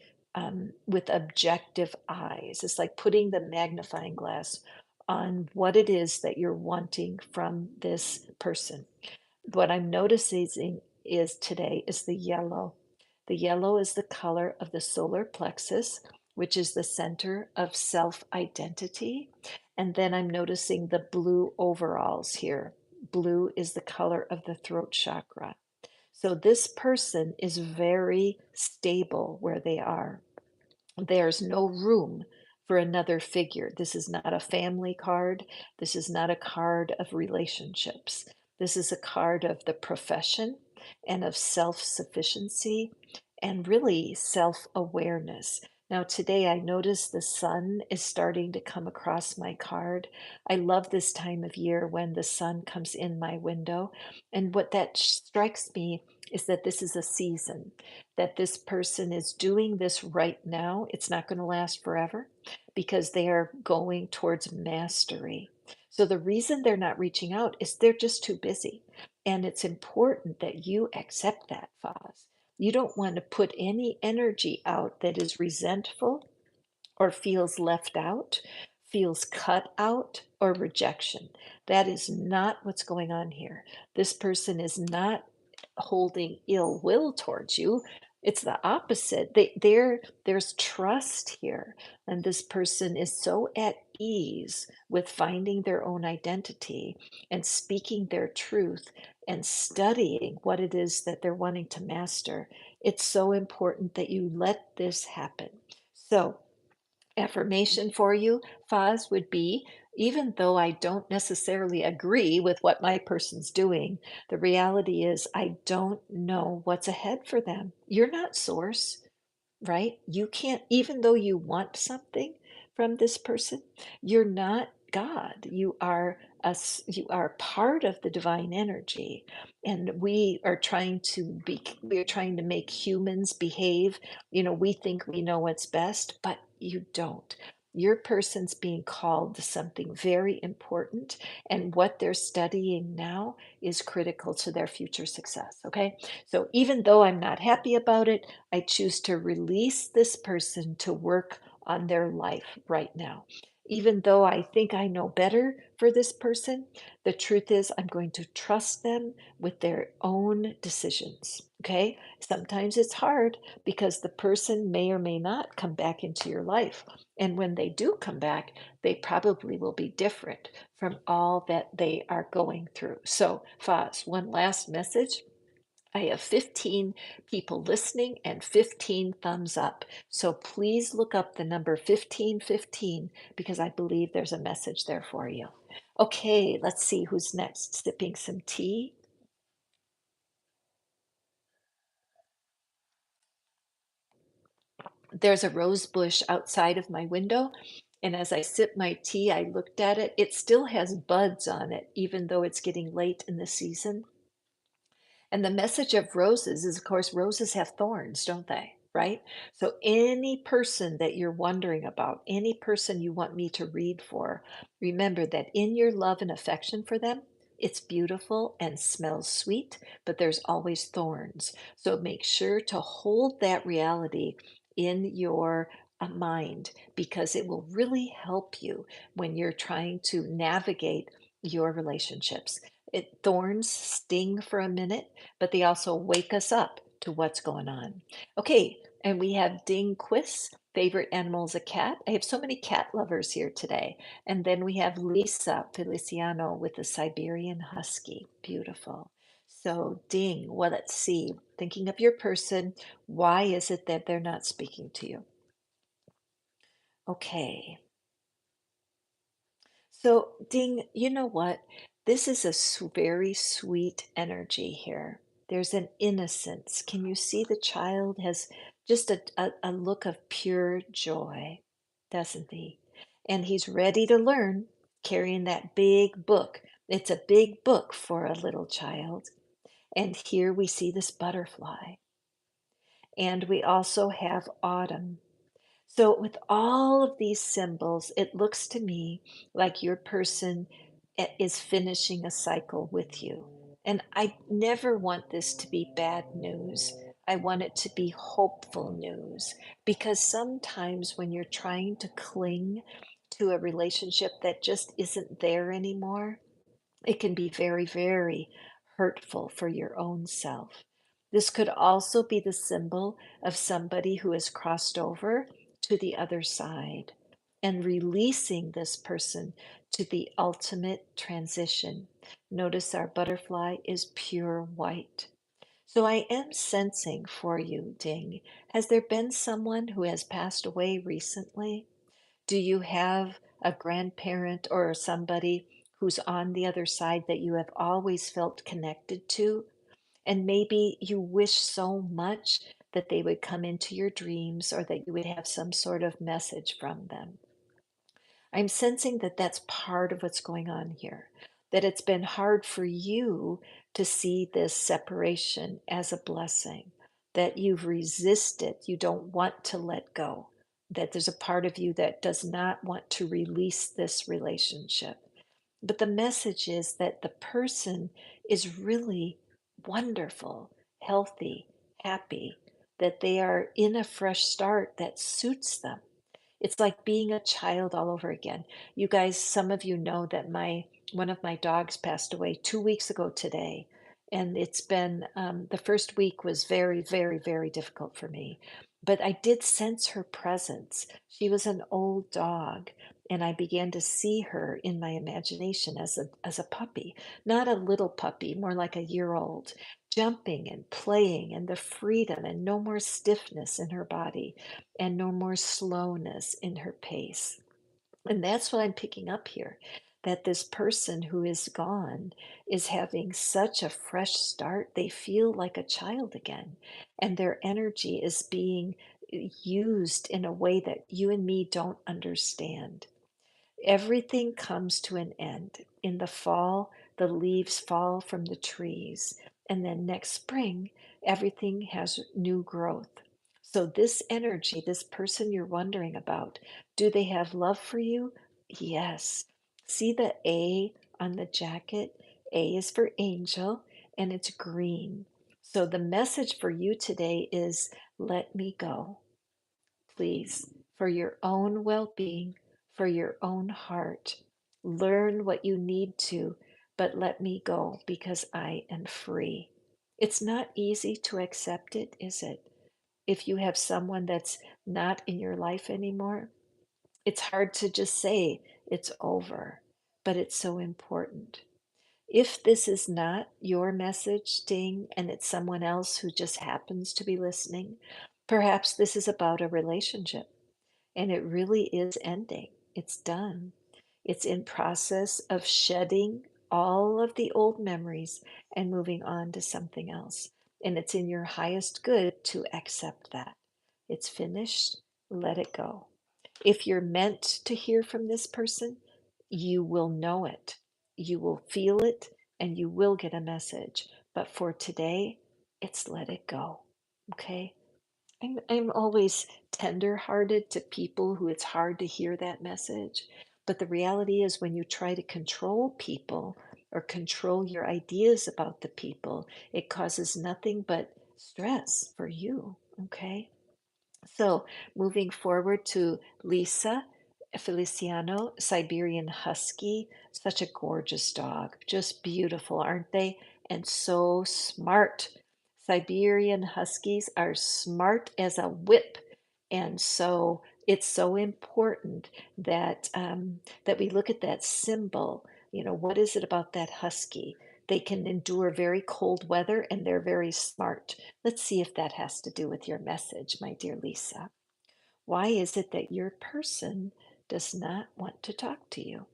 S1: with objective eyes. It's like putting the magnifying glass on what it is that you're wanting from this person. What I'm noticing is today is the yellow. The yellow is the color of the solar plexus, which is the center of self identity. And then I'm noticing the blue overalls here. Blue is the color of the throat chakra. So this person is very stable where they are. There's no room for another figure. This is not a family card. This is not a card of relationships. This is a card of the profession and of self-sufficiency and really self-awareness. Now, today I notice the sun is starting to come across my card. I love this time of year when the sun comes in my window. And what that strikes me is that this is a season, that this person is doing this right now. It's not going to last forever because they are going towards mastery. So the reason they're not reaching out is they're just too busy. And it's important that you accept that, Foz. You don't want to put any energy out that is resentful or feels left out, feels cut out, or rejection. That is not what's going on here. This person is not holding ill will towards you. It's the opposite. There's trust here, and this person is so at ease with finding their own identity and speaking their truth and studying what it is that they're wanting to master. It's so important that you let this happen. So, affirmation for you, Foz, would be even though I don't necessarily agree with what my person's doing, the reality is I don't know what's ahead for them. You're not source, right? You can't, even though you want something from this person, you're not God. You are part of the divine energy. And we are trying to make humans behave. We think we know what's best, but you don't. Your person's being called to something very important, and what they're studying now is critical to their future success. Okay. So even though I'm not happy about it, I choose to release this person to work on their life right now. Even though I think I know better for this person, the truth is I'm going to trust them with their own decisions. Okay. Sometimes it's hard because the person may or may not come back into your life. And when they do come back, they probably will be different from all that they are going through. So, Foz, one last message. I have 15 people listening and 15 thumbs up. So please look up the number 1515 because I believe there's a message there for you. Okay, let's see who's next. Sipping some tea. There's a rose bush outside of my window. And as I sip my tea, I looked at it. It still has buds on it, even though it's getting late in the season. And the message of roses is, of course, roses have thorns, don't they? Right? So, any person that you're wondering about, any person you want me to read for, remember that in your love and affection for them, it's beautiful and smells sweet, but there's always thorns. So, make sure to hold that reality in your mind because it will really help you when you're trying to navigate your relationships. Thorns sting for a minute, but they also wake us up to what's going on. Okay, and we have Ding Quiz. Favorite animal is a cat. I have so many cat lovers here today. And then we have Lisa Feliciano with the Siberian Husky. Beautiful. So, Ding, well, let's see. Thinking of your person, why is it that they're not speaking to you? Okay. So, Ding, you know what? This is a very sweet energy here. There's an innocence. Can you see the child has just a look of pure joy, doesn't he? And he's ready to learn, carrying that big book. It's a big book for a little child. And here we see this butterfly. And we also have autumn. So, with all of these symbols, it looks to me like your person is finishing a cycle with you. And I never want this to be bad news. I want it to be hopeful news because sometimes when you're trying to cling to a relationship that just isn't there anymore, it can be very, very hurtful for your own self. This could also be the symbol of somebody who has crossed over to the other side and releasing this person to the ultimate transition. Notice our butterfly is pure white. So I am sensing for you, Ding. Has there been someone who has passed away recently? Do you have a grandparent or somebody who's on the other side that you have always felt connected to? And maybe you wish so much that they would come into your dreams or that you would have some sort of message from them. I'm sensing that that's part of what's going on here, that it's been hard for you to see this separation as a blessing, that you've resisted, you don't want to let go, that there's a part of you that does not want to release this relationship. But the message is that the person is really wonderful, healthy, happy, that they are in a fresh start that suits them. It's like being a child all over again. You guys, some of you know that my one of my dogs passed away 2 weeks ago today, and it's been the first week was very, very, very difficult for me. But I did sense her presence. She was an old dog, and I began to see her in my imagination as a puppy, not a little puppy, more like a year old, jumping and playing, and the freedom and no more stiffness in her body and no more slowness in her pace. And that's what I'm picking up here, that this person who is gone is having such a fresh start. They feel like a child again, and their energy is being used in a way that you and me don't understand. Everything comes to an end. In the fall, the leaves fall from the trees, and then next spring, everything has new growth. So, this energy, this person you're wondering about, do they have love for you? Yes. See the A on the jacket? A is for angel, and it's green. So, the message for you today is let me go. Please, for your own well being, for your own heart, learn what you need to, but let me go because I am free. It's not easy to accept it, is it? If you have someone that's not in your life anymore, it's hard to just say it's over, but it's so important. If this is not your message, Ding, and it's someone else who just happens to be listening, perhaps this is about a relationship and it really is ending. It's done. It's in process of shedding all of the old memories and moving on to something else. And it's in your highest good to accept that. It's finished. Let it go. If you're meant to hear from this person, you will know it. You will feel it and you will get a message. But for today, it's let it go. Okay? I'm always tender-hearted to people who it's hard to hear that message. But the reality is, when you try to control people or control your ideas about the people, it causes nothing but stress for you. Okay. So moving forward to Lisa Feliciano, Siberian Husky, such a gorgeous dog, just beautiful, aren't they? And so smart. Siberian Huskies are smart as a whip, and so it's so important that that we look at that symbol. You know, what is it about that husky? They can endure very cold weather and they're very smart. Let's see if that has to do with your message, my dear Lisa. Why is it that your person does not want to talk to you?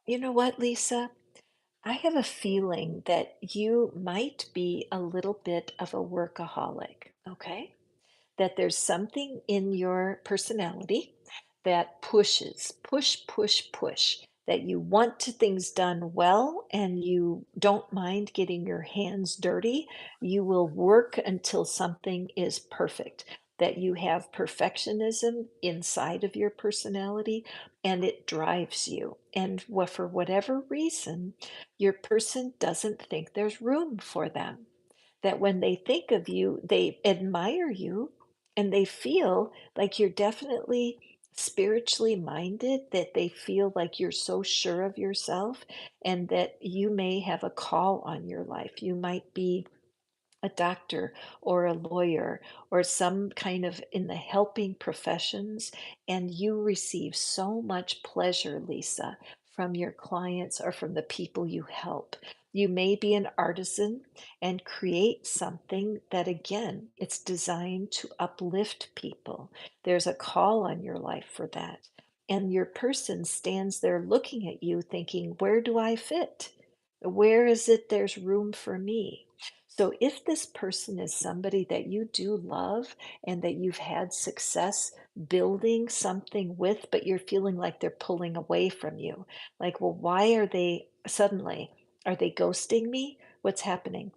S1: You know what, Lisa? I have a feeling that you might be a little bit of a workaholic, okay? That there's something in your personality that pushes, push, that you want to things done well and you don't mind getting your hands dirty. You will work until something is perfect, that you have perfectionism inside of your personality and it drives you. And for whatever reason, your person doesn't think there's room for them, that when they think of you, they admire you and they feel like you're definitely spiritually minded, that they feel like you're so sure of yourself and that you may have a call on your life. You might be a doctor or a lawyer or some kind of in the helping professions, and you receive so much pleasure, Lisa, from your clients or from the people you help. You may be an artisan and create something that, again, it's designed to uplift people. There's a call on your life for that. And your person stands there looking at you thinking, where do I fit? Where is it there's room for me? So if this person is somebody that you do love and that you've had success building something with, but you're feeling like they're pulling away from you, like, well, why are they suddenly, are they ghosting me? What's happening?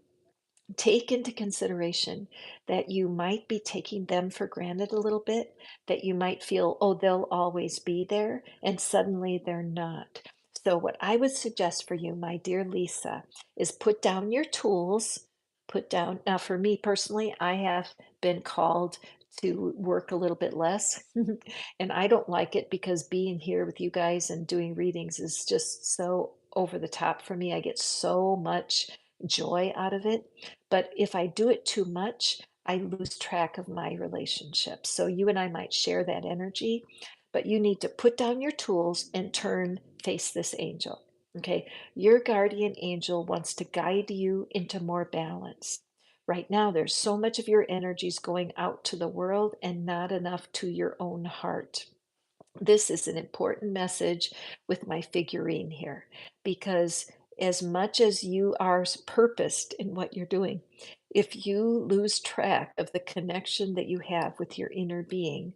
S1: Take into consideration that you might be taking them for granted a little bit, that you might feel, oh, they'll always be there, and suddenly they're not. So, what I would suggest for you, my dear Lisa, is put down your tools. Put down, now for me personally, I have been called to work a little bit less, and I don't like it because being here with you guys and doing readings is just so over the top for me. I get so much joy out of it. But if I do it too much, I lose track of my relationships. So you and I might share that energy, but you need to put down your tools and turn, face this angel. Okay. Your guardian angel wants to guide you into more balance. Right now, there's so much of your energies going out to the world and not enough to your own heart. This is an important message with my figurine here because as much as you are purposed in what you're doing, if you lose track of the connection that you have with your inner being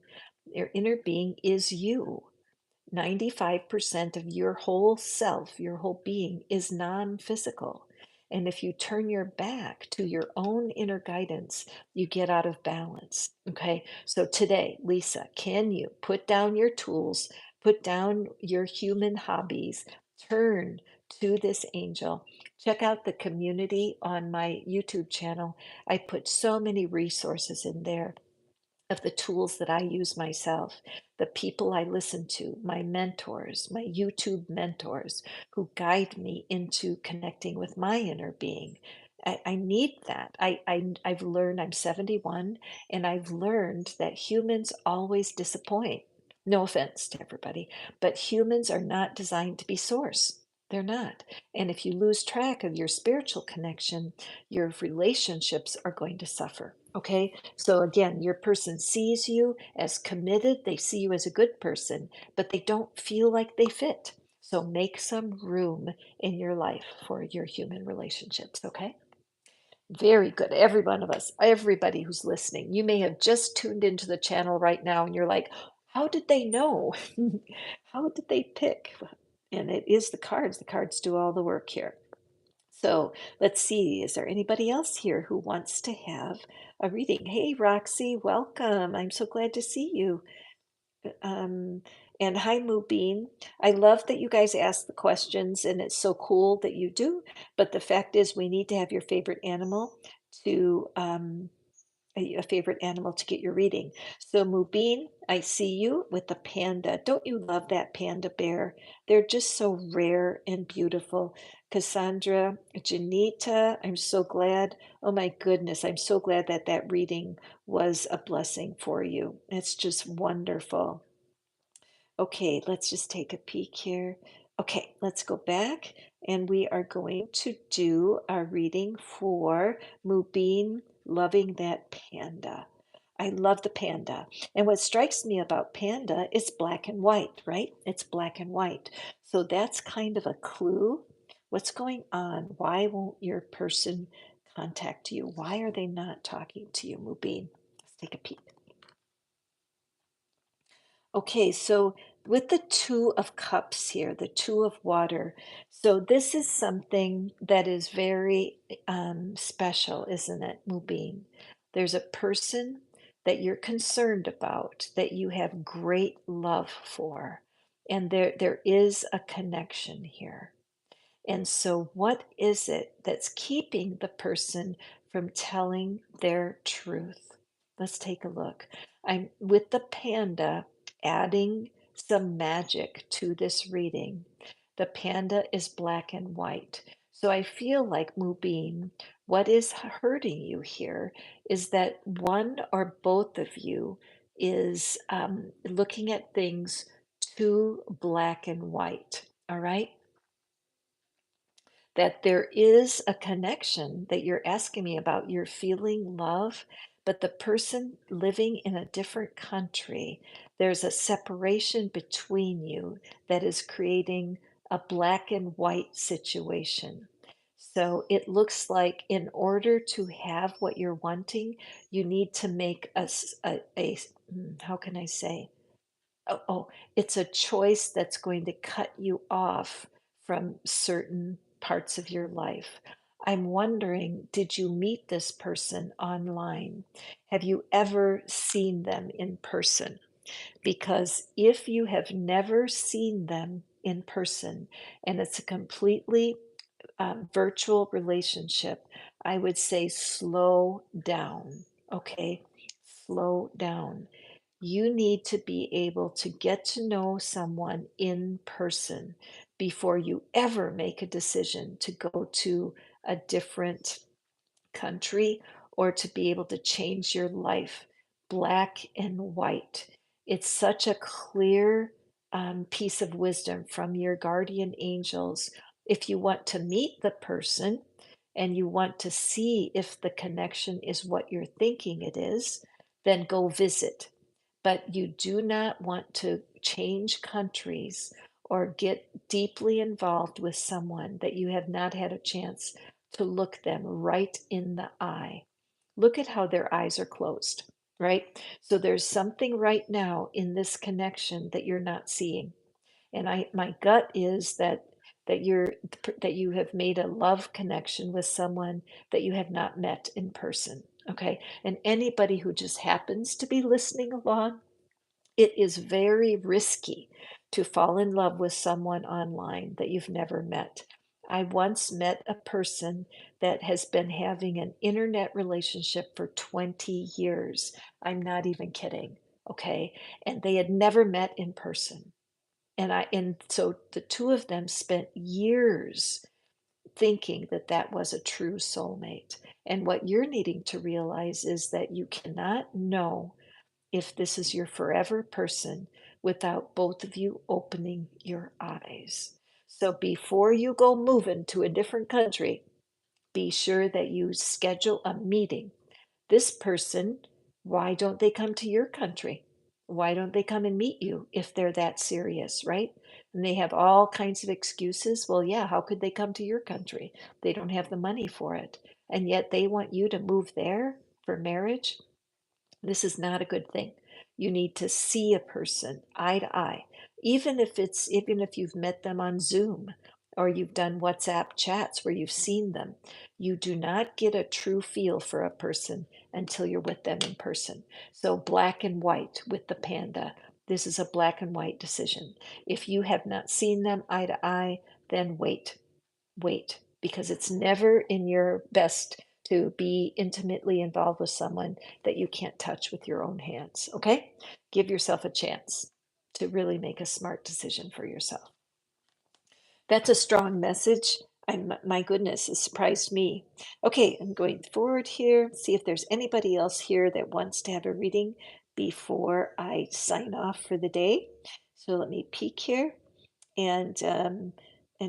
S1: is you. 95% of your whole self, your whole being is non-physical. And if you turn your back to your own inner guidance, you get out of balance. Okay. So today, Lisa, can you put down your tools, put down your human hobbies, turn to this angel? Check out the community on my YouTube channel. I put so many resources in there of the tools that I use myself, the people I listen to, my mentors, my YouTube mentors who guide me into connecting with my inner being. I need that. I've learned, I'm 71, and I've learned that humans always disappoint. No offense to everybody, but humans are not designed to be source. They're not. And if you lose track of your spiritual connection, your relationships are going to suffer. Okay. So again, your person sees you as committed. They see you as a good person, but they don't feel like they fit. So make some room in your life for your human relationships. Okay. Very good. Every one of us, everybody who's listening, you may have just tuned into the channel right now and you're like, how did they know? How did they pick? And it is the cards. The cards do all the work here. So let's see, is there anybody else here who wants to have a reading? Hey, Roxy, welcome. I'm so glad to see you. Um, and hi, Mubin. I love that you guys ask the questions, and it's so cool that you do. But the fact is, we need to have your favorite animal to a favorite animal to get your reading. So Mubin, I see you with the panda. Don't you love that panda bear? They're just so rare and beautiful. Cassandra, Janita, I'm so glad. Oh my goodness, I'm so glad that that reading was a blessing for you. It's just wonderful. Okay, let's just take a peek here. Okay, let's go back and we are going to do our reading for Mubin loving that panda. I love the panda. And what strikes me about panda is black and white, right? It's black and white. So that's kind of a clue. What's going on? Why won't your person contact you? Why are they not talking to you, Mubin? Let's take a peek. Okay, so with the Two of Cups here, the Two of Water, so this is something that is very special, isn't it, Mubin? There's a person that you're concerned about, that you have great love for, and there is a connection here. And so, what is it that's keeping the person from telling their truth? Let's take a look. I'm with the panda adding some magic to this reading. The panda is black and white. So I feel like Mubin, what is hurting you here is that one or both of you is looking at things too black and white. all right? That there is a connection that you're asking me about. You're feeling love, but the person living in a different country, there's a separation between you that is creating a black and white situation. So it looks like in order to have what you're wanting, you need to make how can I say? It's a choice that's going to cut you off from certain parts of your life. I'm wondering, did you meet this person online? Have you ever seen them in person? Because if you have never seen them in person and it's a completely virtual relationship, I would say slow down, okay? Slow down. You need to be able to get to know someone in person before you ever make a decision to go to a different country or to be able to change your life, black and white. It's such a clear piece of wisdom from your guardian angels. If you want to meet the person and you want to see if the connection is what you're thinking it is, then go visit. But you do not want to change countries or get deeply involved with someone that you have not had a chance to look them right in the eye. Look at how their eyes are closed, right? So there's something right now in this connection that you're not seeing. And my gut is that you have made a love connection with someone that you have not met in person. Okay. And anybody who just happens to be listening along, it is very risky to fall in love with someone online that you've never met. I once met a person that has been having an internet relationship for 20 years. I'm not even kidding. Okay. And they had never met in person. And so the two of them spent years thinking that that was a true soulmate. And what you're needing to realize is that you cannot know if this is your forever person without both of you opening your eyes. So before you go moving to a different country, be sure that you schedule a meeting. This person, why don't they come to your country? Why don't they come and meet you if they're that serious, right? And they have all kinds of excuses. Well, yeah, how could they come to your country? They don't have the money for it. And yet they want you to move there for marriage. This is not a good thing. You need to see a person eye to eye, even if you've met them on Zoom or you've done WhatsApp chats where you've seen them. You do not get a true feel for a person until you're with them in person. So black and white with the panda. This is a black and white decision. If you have not seen them eye to eye, then wait, because it's never in your best to be intimately involved with someone that you can't touch with your own hands. Okay? Give yourself a chance to really make a smart decision for yourself. That's a strong message. My goodness, it surprised me. Okay, I'm going forward here. See if there's anybody else here that wants to have a reading before I sign off for the day. So let me peek here. And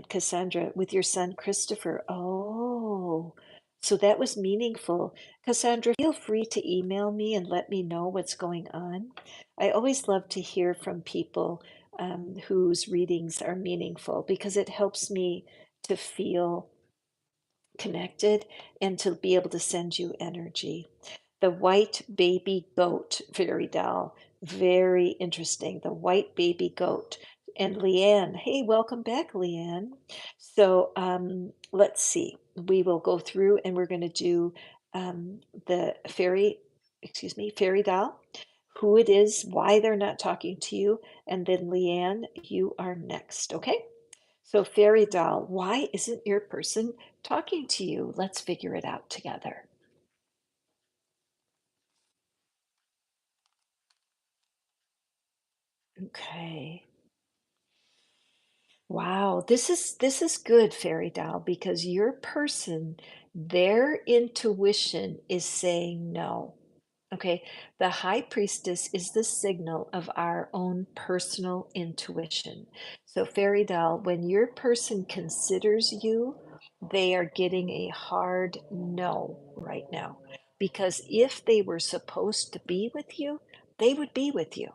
S1: Cassandra, with your son Christopher. Oh, so that was meaningful. Cassandra, feel free to email me and let me know what's going on. I always love to hear from people whose readings are meaningful because it helps me to feel connected and to be able to send you energy. The white baby goat fairy doll, very interesting. The white baby goat. And Leanne, hey, welcome back, Leanne. So let's see. We will go through and we're going to do the fairy doll, who it is, why they're not talking to you, and then Leanne, you are next, okay? So, fairy doll, why isn't your person talking to you? Let's figure it out together. Okay. Wow, this is good, fairy doll, because your person, their intuition is saying no. Okay, the high priestess is the signal of our own personal intuition. So, fairy doll, when your person considers you, they are getting a hard no right now. Because if they were supposed to be with you, they would be with you.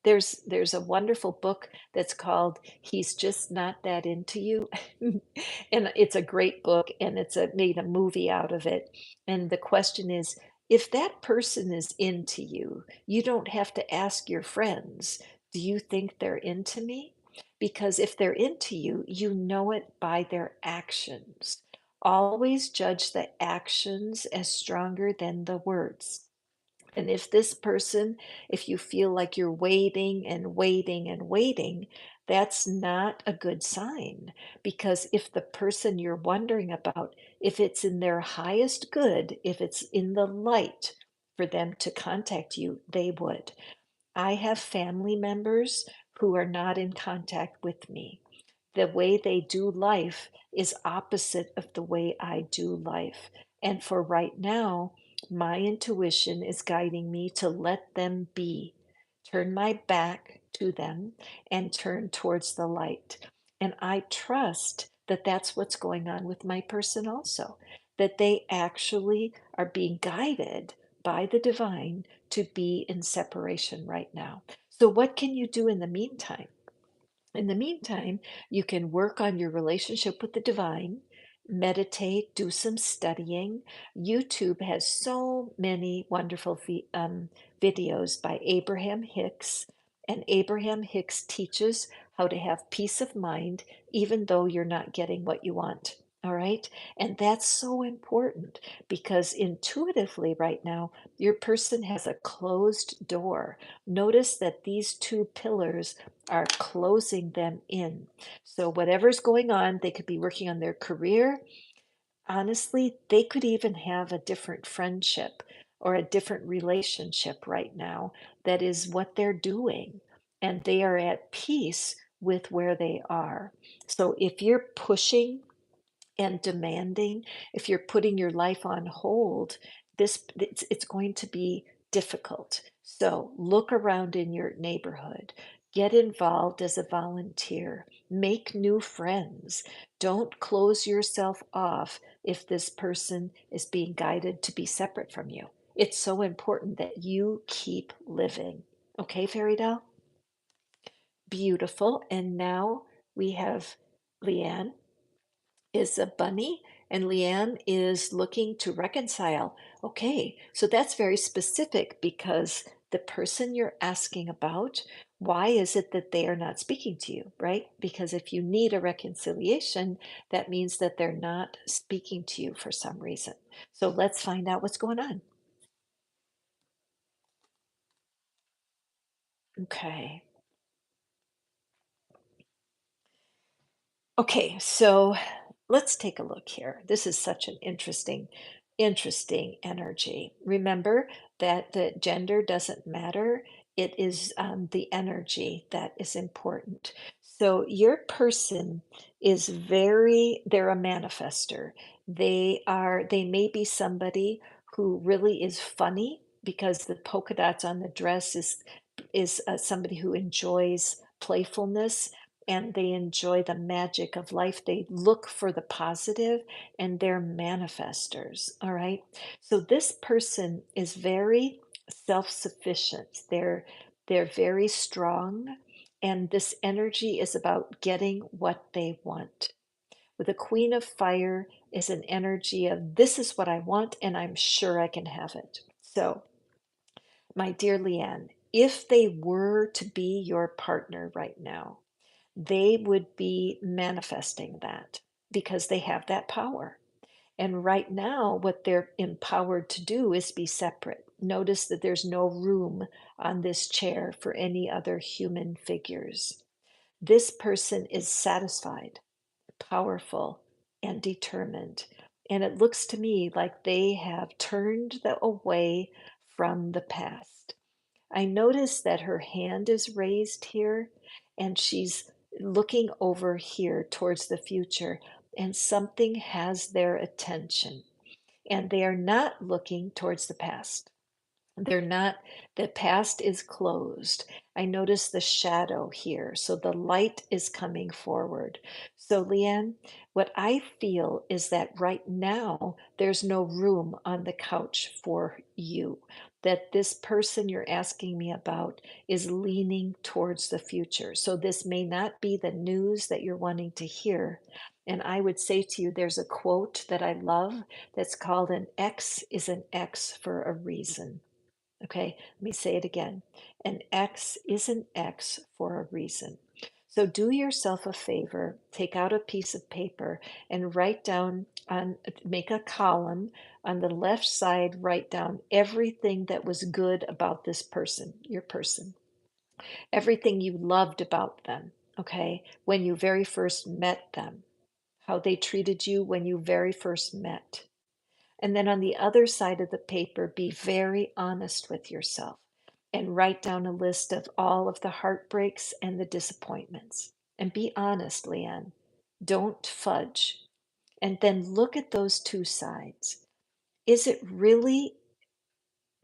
S1: There's a wonderful book that's called He's Just Not That Into You. And it's a great book, and made a movie out of it. And the question is, if that person is into you, you don't have to ask your friends, do you think they're into me? Because if they're into you, you know it by their actions. Always judge the actions as stronger than the words. And if this person, if you feel like you're waiting and waiting and waiting, that's not a good sign. Because if the person you're wondering about, if it's in their highest good, if it's in the light for them to contact you, they would. I have family members who are not in contact with me. The way they do life is opposite of the way I do life. And for right now, my intuition is guiding me to let them be, turn my back to them, and turn towards the light. And I trust that that's what's going on with my person also, that they actually are being guided by the divine to be in separation right now. So, what can you do in the meantime? In the meantime, you can work on your relationship with the divine, meditate, do some studying. YouTube has so many wonderful videos by Abraham Hicks, and Abraham Hicks teaches how to have peace of mind even though you're not getting what you want. All right. And that's so important because intuitively, right now, your person has a closed door. Notice that these two pillars are closing them in. So, whatever's going on, they could be working on their career. Honestly, they could even have a different friendship or a different relationship right now that is what they're doing. And they are at peace with where they are. So, if you're pushing and demanding, if you're putting your life on hold, it's going to be difficult. So look around in your neighborhood, get involved as a volunteer, make new friends. Don't close yourself off if this person is being guided to be separate from you. It's so important that you keep living. Okay, Fairy Doll? Beautiful. And now we have Leanne is a bunny, and Leanne is looking to reconcile. Okay, so that's very specific because the person you're asking about, why is it that they are not speaking to you, right? Because if you need a reconciliation, that means that they're not speaking to you for some reason. So let's find out what's going on. Okay. Okay, so let's take a look here. This is such an interesting energy. Remember that the gender doesn't matter. It is the energy that is important. So your person is they're a manifester. They may be somebody who really is funny because the polka dots on the dress is somebody who enjoys playfulness and they enjoy the magic of life. They look for the positive and they're manifestors. All right. So this person is very self-sufficient. They're very strong. And this energy is about getting what they want. With the Queen of Fire is an energy of this is what I want, and I'm sure I can have it. So, my dear Leanne, if they were to be your partner right now, they would be manifesting that because they have that power. And right now, what they're empowered to do is be separate. Notice that there's no room on this chair for any other human figures. This person is satisfied, powerful, and determined. And it looks to me like they have turned away from the past. I notice that her hand is raised here and she's looking over here towards the future, and something has their attention, and they are not looking towards the past. They're not, the past is closed. I notice the shadow here. So the light is coming forward. So, Leanne, what I feel is that right now there's no room on the couch for you. That this person you're asking me about is leaning towards the future. So this may not be the news that you're wanting to hear. And I would say to you, there's a quote that I love that's called an X is an X for a reason. Okay, let me say it again. An X is an X for a reason. So do yourself a favor, take out a piece of paper and write down on, make a column on the left side, write down everything that was good about this person, your person, everything you loved about them, okay, when you very first met them, how they treated you when you very first met. And then on the other side of the paper, be very honest with yourself and write down a list of all of the heartbreaks and the disappointments. And be honest, Leanne. Don't fudge. And then look at those two sides. Is it really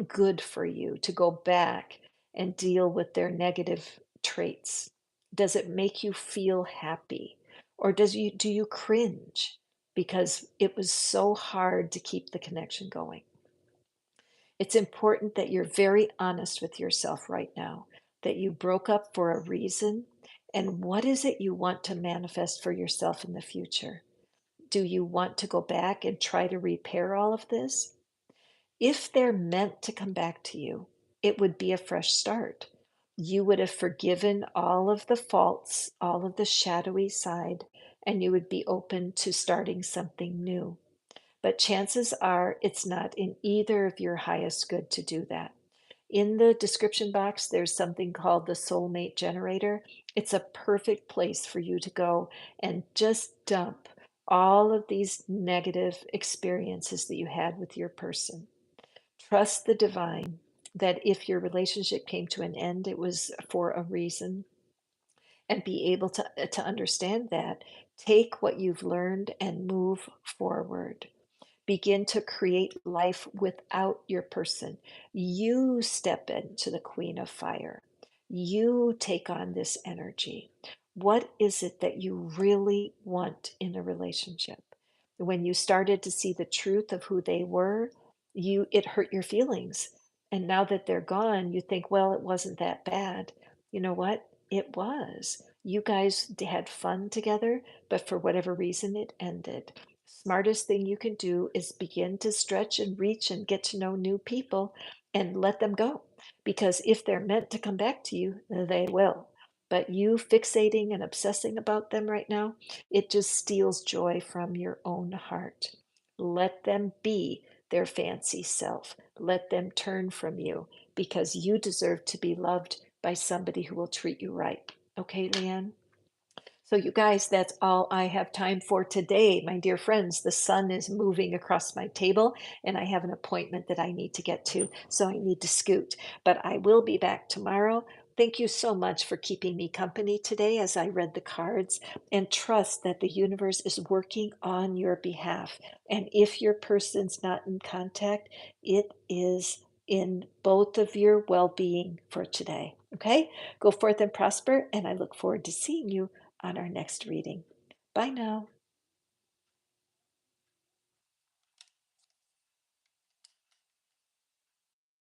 S1: good for you to go back and deal with their negative traits? Does it make you feel happy? Or do you cringe because it was so hard to keep the connection going? It's important that you're very honest with yourself right now, that you broke up for a reason. And what is it you want to manifest for yourself in the future? Do you want to go back and try to repair all of this? If they're meant to come back to you, it would be a fresh start. You would have forgiven all of the faults, all of the shadowy side, and you would be open to starting something new. But chances are it's not in either of your highest good to do that. In the description box, there's something called the soulmate generator. It's a perfect place for you to go and just dump all of these negative experiences that you had with your person. Trust the divine that if your relationship came to an end, it was for a reason, and be able to understand that. Take what you've learned and move forward. Begin to create life without your person. You step into the Queen of Fire. You take on this energy. What is it that you really want in a relationship? When you started to see the truth of who they were, it hurt your feelings. And now that they're gone, you think, well, it wasn't that bad. You know what? It was. You guys had fun together, but for whatever reason, it ended. Smartest thing you can do is begin to stretch and reach and get to know new people and let them go. Because if they're meant to come back to you, they will. But you fixating and obsessing about them right now, it just steals joy from your own heart. Let them be their fancy self. Let them turn from you because you deserve to be loved by somebody who will treat you right. Okay, Leanne? So, you guys, that's all I have time for today. My dear friends, the sun is moving across my table and I have an appointment that I need to get to, so I need to scoot. But I will be back tomorrow. Thank you so much for keeping me company today as I read the cards, and trust that the universe is working on your behalf. And if your person's not in contact, it is in both of your well being for today. Okay? Go forth and prosper, and I look forward to seeing you on our next reading. Bye now.